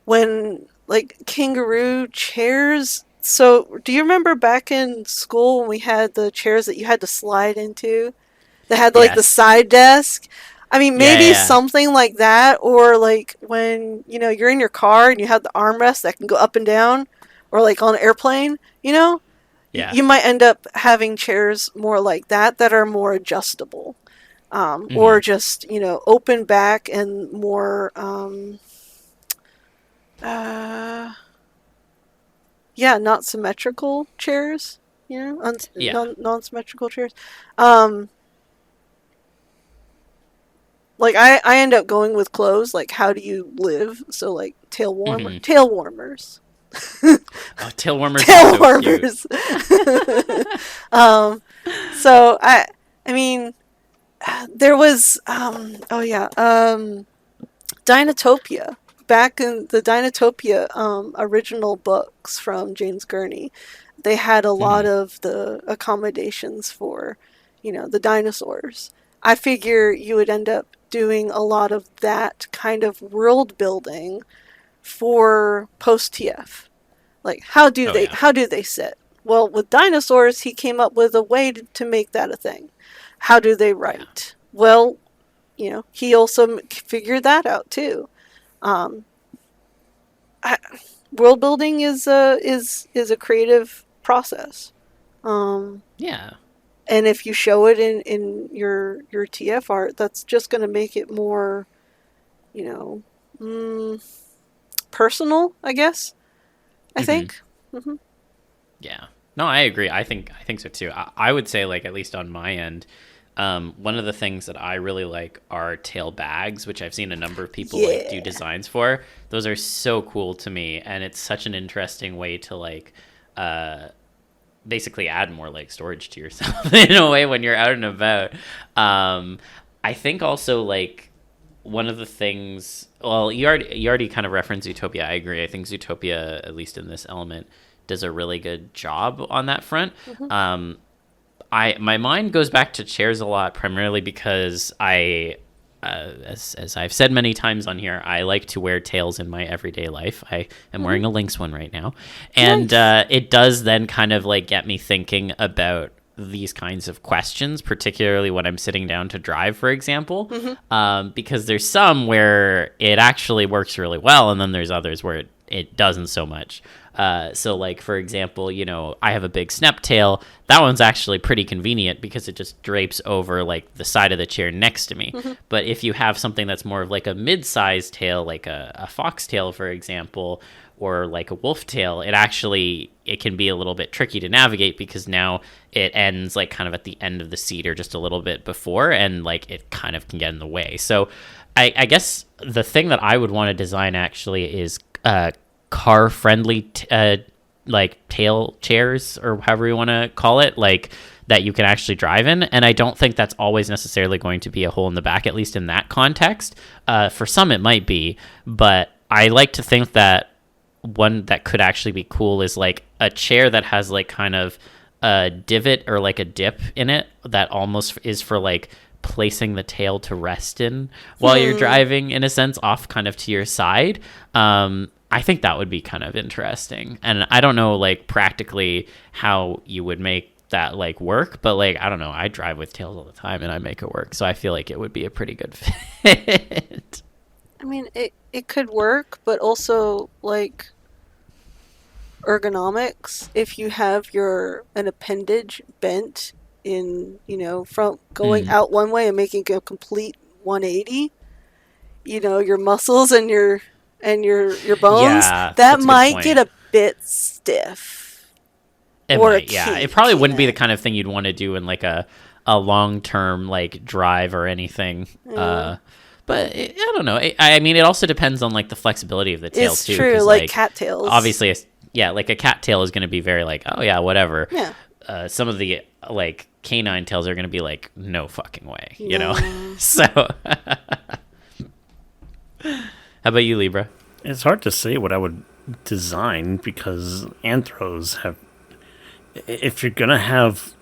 When like kangaroo chairs. So, do you remember back in school when we had the chairs that you had to slide into? That had like the Yes. side desk. I mean, Yeah, maybe yeah. something like that, or like when you're in your car and you have the armrest that can go up and down, or like on an airplane. Yeah. You might end up having chairs more like that are more adjustable, or Mhm. just open back and more. Yeah, not symmetrical chairs. Yeah. Non-symmetrical chairs. Um, like I end up going with clothes. Like, how do you live? So like Mhm. tail warmers, Oh, tail warmers are tail so cute. warmers. um, so I mean, there was oh yeah, Dinotopia. Back in the Dinotopia original books from James Gurney, they had a lot Mhm. of the accommodations for, the dinosaurs. I figure you would end up doing a lot of that kind of world building for post TF. Like, Oh yeah. how do they sit? Well, with dinosaurs, he came up with a way to make that a thing. How do they Yeah. write? Well, he also figured that out too. Um, I, World building is a creative process. Um, Yeah. and if you show it in your TF art, that's just going to make it more, you know, personal, I guess. I Mhm. think. Hmm. Yeah. No, I agree. I think so too. I would say, like, at least on my end, one of the things that I really like are tail bags, which I've seen a number of people like do Yeah. designs for. Those are so cool to me, and it's such an interesting way to like uh basically add more like storage to yourself in a way when you're out and about. I think also like one of the things, well, you already kind of referenced Zootopia. I agree. I think Zootopia, at least in this element, does a really good job on that front. Hmm. My mind goes back to chairs a lot, primarily because as I've said many times on here, I like to wear tails in my everyday life. I am Hmm. wearing a Lynx one right now, and Nice. it does then kind of like get me thinking about these kinds of questions, particularly when I'm sitting down to drive, for example, Hmm. because there's some where it actually works really well, and then there's others where it doesn't so much. So, like, for example, I have a big snap tail. That one's actually pretty convenient because it just drapes over, like, the side of the chair next to me. Hmm. But if you have something that's more of, like, a mid-sized tail, like a fox tail, for example, or like a wolf tail, it can be a little bit tricky to navigate because now it ends, like, kind of at the end of the seat or just a little bit before, and, like, it kind of can get in the way. So I guess the thing that I would want to design actually is car friendly like tail chairs, or however you want to call it, like that you can actually drive in. And I don't think that's always necessarily going to be a hole in the back, at least in that context. For some it might be, but I like to think that one that could actually be cool is like a chair that has like kind of a divot or like a dip in it that almost is for like placing the tail to rest in while you're Hmm. driving, in a sense, off kind of to your side. I think that would be kind of interesting. And I don't know, like, practically how you would make that, like, work, but, like, I don't know. I drive with tails all the time and I make it work. So I feel like it would be a pretty good fit. I mean, it could work, but also like ergonomics. If you have an appendage bent in, from going Mm. out one way and making a complete 180, your muscles and your bones, Yeah, that that's a good might get point. a bit stiff It or a might, yeah. It probably wouldn't be the kinky neck. kind of thing you'd want to do in, like, a long-term, like, drive or anything. Yeah. But I don't know. I mean, it also depends on, like, the flexibility of the tail, It's too. true, Because, like like, cattails. obviously, yeah, like a cat tail is going to be very like, oh yeah, whatever. Yeah. Some of the like canine tails are going to be like, no fucking way, No. So, how about you, Libra? It's hard to say what I would design because anthros have. If you're gonna have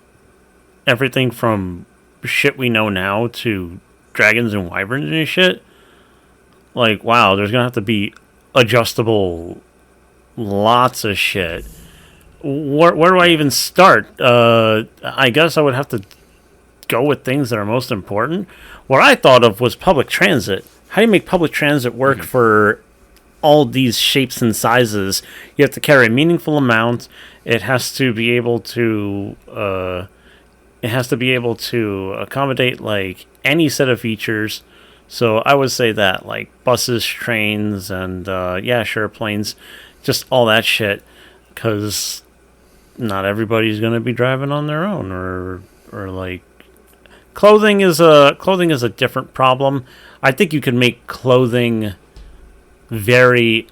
everything from shit we know now to dragons and wyverns and shit, like, wow, there's gonna have to be adjustable lots of shit. Where do I even start? I guess I would have to go with things that are most important. What I thought of was public transit. How do you make public transit work for all these shapes and sizes? You have to carry a meaningful amount. It has to be able to accommodate like any set of features. So I would say that like buses, trains, and planes, just all that shit, because not everybody's going to be driving on their own, or like clothing is a different problem. I think you can make clothing very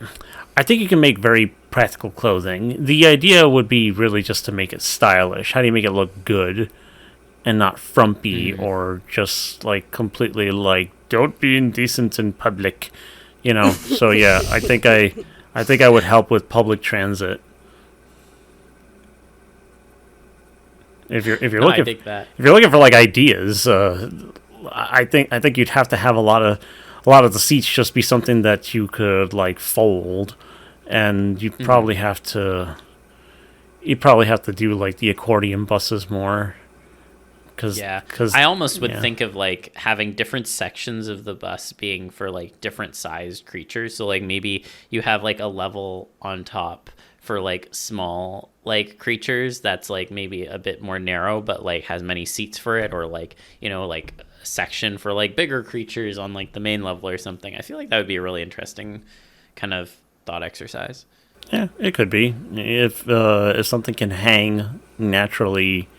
practical clothing. The idea would be really just to make it stylish. How do you make it look good and not frumpy or just like completely like don't be indecent in public, you know? So yeah, I think I would help with public transit. If you're looking, if you're looking for like ideas, I think you'd have to have a lot of the seats just be something that you could like fold, and you'd probably have to do like the accordion buses more. Cause I almost would think of like having different sections of the bus being for like different sized creatures. So like maybe you have like a level on top for like small like creatures that's like maybe a bit more narrow but like has many seats for it, or like, you know, like a section for like bigger creatures on like the main level or something. I feel like that would be a really interesting kind of thought exercise. Yeah, it could be. If something can hang naturally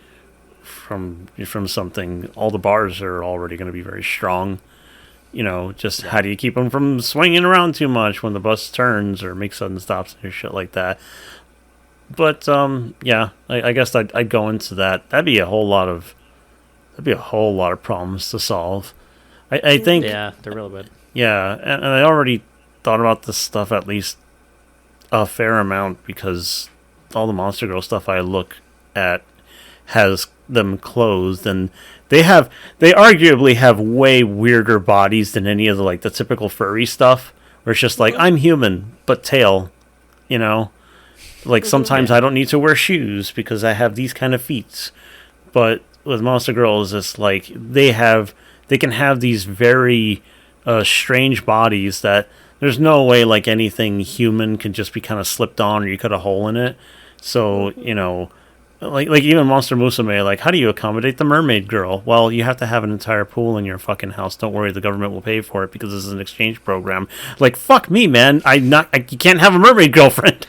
from something, all the bars are already going to be very strong. You know, just how do you keep them from swinging around too much when the bus turns or makes sudden stops and shit like that? But I guess I'd go into that. That'd be a whole lot of problems to solve. I think. Yeah, they're really good. Yeah, and I already thought about this stuff at least a fair amount, because all the Monster Girl stuff I look at has them clothed, and they arguably have way weirder bodies than any of the typical furry stuff, where it's just like, I'm human but tail, you know, like sometimes I don't need to wear shoes because I have these kind of feet. But with Monster Girls, it's like they can have these very strange bodies that there's no way like anything human can just be kind of slipped on or you cut a hole in it. So, you know, like even Monster Musume, like, how do you accommodate the mermaid girl? Well, you have to have an entire pool in your fucking house. Don't worry, the government will pay for it because this is an exchange program. Like, fuck me, man. You can't have a mermaid girlfriend.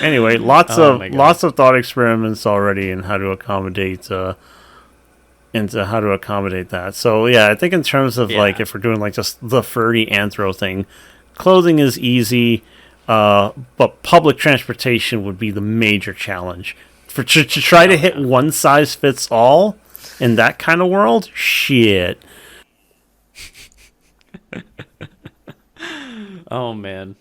Anyway, lots of thought experiments already in how to accommodate that. So yeah, I think in terms of like if we're doing like just the furry anthro thing, clothing is easy. But public transportation would be the major challenge. To try to hit one size fits all in that kind of world, shit. Oh man,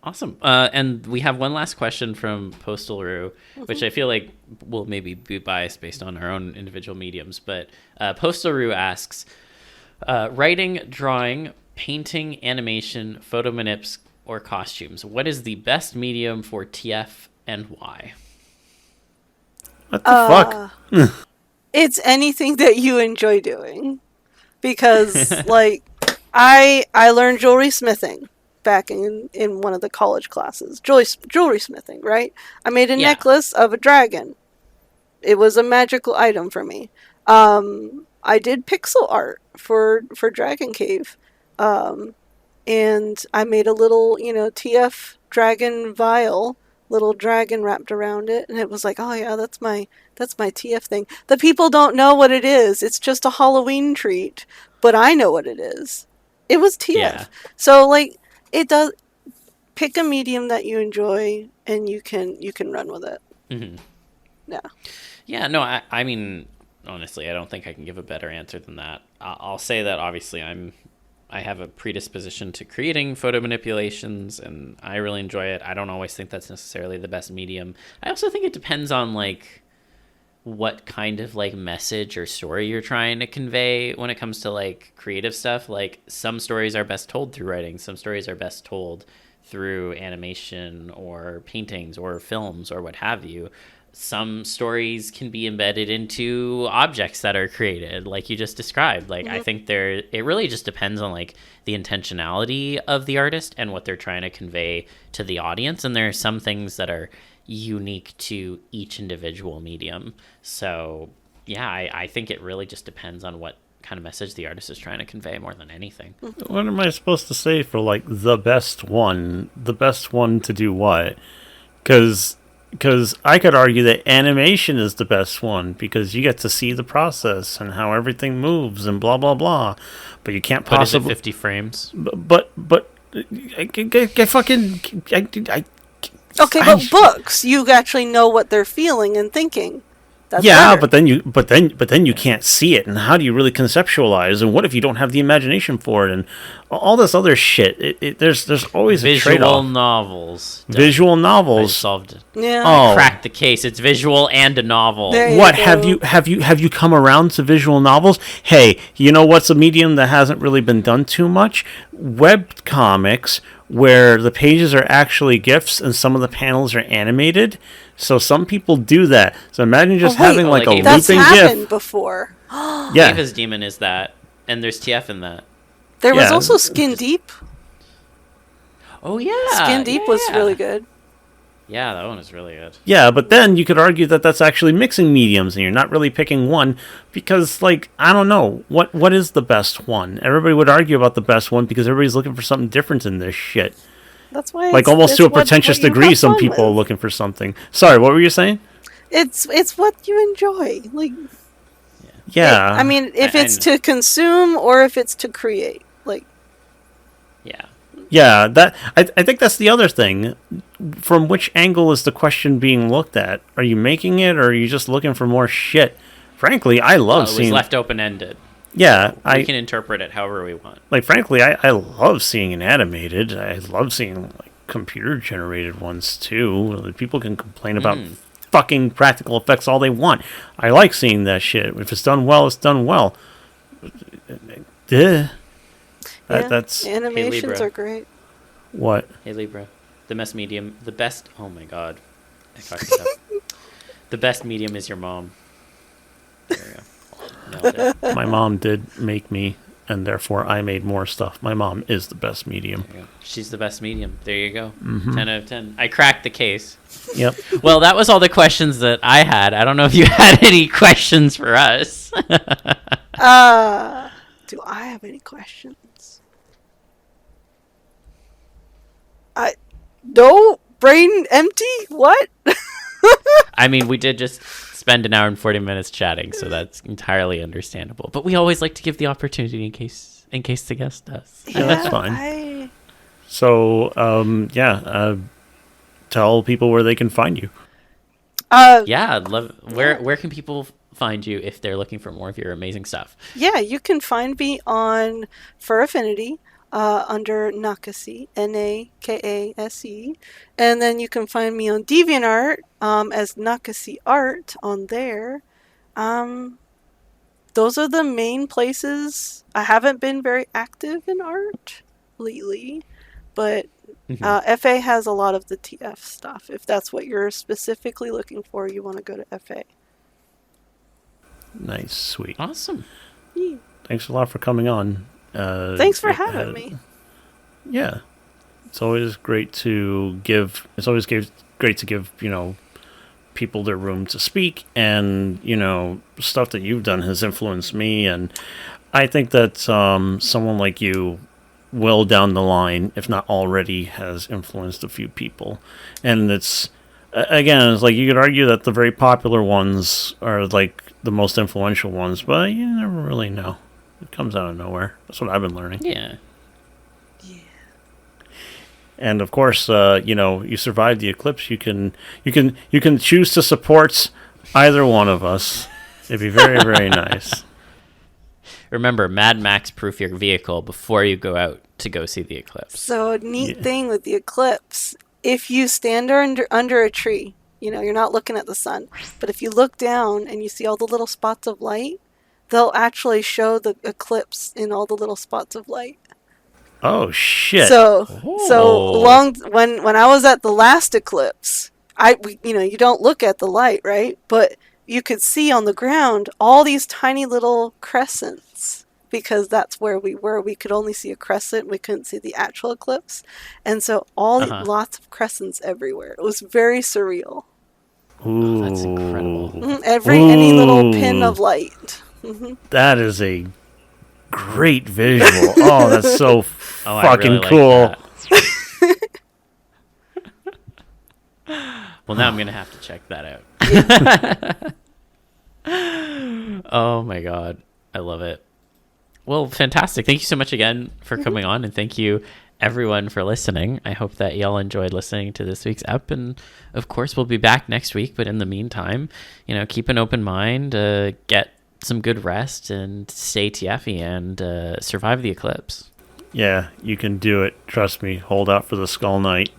awesome. And we have one last question from Postal Roo, which I feel like will maybe be biased based on our own individual mediums. But Postal Roo asks, writing, drawing, painting, animation, photo manips, or costumes, what is the best medium for TF and why? What the fuck? It's anything that you enjoy doing, because like I learned jewelry smithing back in one of the college classes. Jewelry smithing, right? I made a necklace of a dragon. It was a magical item for me. I did pixel art for Dragon Cave. And I made a little, TF dragon vial, little dragon wrapped around it, and it was like, oh yeah, that's my TF thing. The people don't know what it is. It's just a Halloween treat, but I know what it is. It was TF. Yeah. So like, it does. Pick a medium that you enjoy, and you can run with it. Mm-hmm. Yeah. Yeah. No, I mean, honestly, I don't think I can give a better answer than that. I'll say that obviously I have a predisposition to creating photo manipulations, and I really enjoy it. I don't always think that's necessarily the best medium. I also think it depends on like what kind of like message or story you're trying to convey when it comes to like creative stuff. Like some stories are best told through writing, some stories are best told through animation or paintings or films or what have you. Some stories can be embedded into objects that are created, like you just described. Like, I think it really just depends on like the intentionality of the artist and what they're trying to convey to the audience. And there are some things that are unique to each individual medium. So yeah, I think it really just depends on what kind of message the artist is trying to convey more than anything. What am I supposed to say for like the best one? The best one to do what? Because I could argue that animation is the best one because you get to see the process and how everything moves and blah blah blah. But you can't possibly. What is it, 50 frames? But I fucking. Okay, but books, you actually know what they're feeling and thinking. That's yeah, better. but then you can't see it, and how do you really conceptualize? And what if you don't have the imagination for it, and all this other shit? There's always a trade-off. Visual novels. I Solved it. Yeah. Oh. I cracked the case. It's visual and a novel. What have you come around to visual novels? Hey, you know what's a medium that hasn't really been done too much? Web comics, where the pages are actually GIFs and some of the panels are animated. So some people do that. So imagine just having like a that's looping happened GIF. before. Yeah. Ava's Demon is that, and there's TF in that. There was also Skin Deep. Oh yeah, Skin Deep was really good. Yeah, that one is really good. Yeah, but then you could argue that that's actually mixing mediums, and you're not really picking one because, like, I don't know what is the best one. Everybody would argue about the best one because everybody's looking for something different in this shit. That's why, like, almost to a pretentious degree, some people are looking for something. Sorry, what were you saying? It's what you enjoy. Like, yeah. I mean, if it's to consume or if it's to create, like. Yeah, that I think that's the other thing. From which angle is the question being looked at? Are you making it, or are you just looking for more shit? Frankly, I love seeing. It was left open ended. Yeah, we can interpret it however we want. Like, frankly, I love seeing it animated. I love seeing like computer generated ones too. People can complain about fucking practical effects all they want. I like seeing that shit. If it's done well, it's done well. That's animations are great. What? Hey Libra, the best medium, the best. Oh my god, I fucked it up. The best medium is your mom. There you go. Nailed it. My mom did make me, and therefore I made more stuff. My mom is the best medium. She's the best medium. There you go. 10 out of 10. I cracked the case. Yep. Well, that was all the questions that I had. I don't know if you had any questions for us. Do I have any questions? No, brain empty. What? I mean, we did just spend an hour and 40 minutes chatting, so that's entirely understandable. But we always like to give the opportunity in case the guest does. Yeah, that's fine. So, tell people where they can find you. Where can people find you if they're looking for more of your amazing stuff? Yeah, you can find me on Fur Affinity. Under Nakase, Nakase, and then you can find me on DeviantArt as Nakase Art on there. Those are the main places. I haven't been very active in art lately, but FA has a lot of the TF stuff. If that's what you're specifically looking for, you want to go to FA. Nice, sweet, awesome. Yeah. Thanks a lot for coming on. Thanks for having me. Yeah, it's always great to give. It's always great to give people their room to speak, and stuff that you've done has influenced me, and I think that someone like you will down the line, if not already, has influenced a few people, and it's like you could argue that the very popular ones are like the most influential ones, but you never really know. It comes out of nowhere. That's what I've been learning. Yeah. And of course, you survived the eclipse. You can choose to support either one of us. It'd be very, very nice. Remember, Mad Max proof your vehicle before you go out to go see the eclipse. So a neat thing with the eclipse, if you stand under a tree You know, you're not looking at the sun. But if you look down and you see all the little spots of light, they'll actually show the eclipse in all the little spots of light. Oh shit! When I was at the last eclipse, you don't look at the light, right? But you could see on the ground all these tiny little crescents, because that's where we were. We could only see a crescent. We couldn't see the actual eclipse. And so lots of crescents everywhere. It was very surreal. Ooh. Oh, that's incredible. Any little pin of light. That is a great visual. Oh, that's so fucking really cool. Well, now I'm going to have to check that out. Oh my God. I love it. Well, fantastic. Thank you so much again for coming on, and thank you everyone for listening. I hope that y'all enjoyed listening to this week's ep, and of course we'll be back next week, but in the meantime, keep an open mind, get some good rest, and stay TFy, and survive the eclipse. Yeah, you can do it. Trust me. Hold out for the Skull Knight.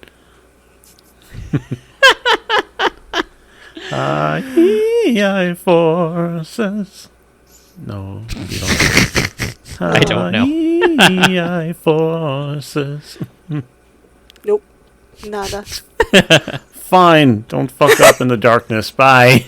I forces. No, you don't. I don't know. I forces. Nope. Nada. Fine. Don't fuck up in the darkness. Bye.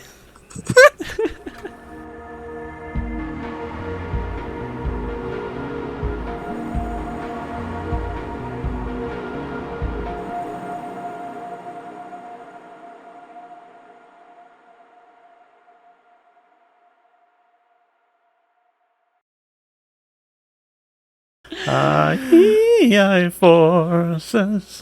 I forces.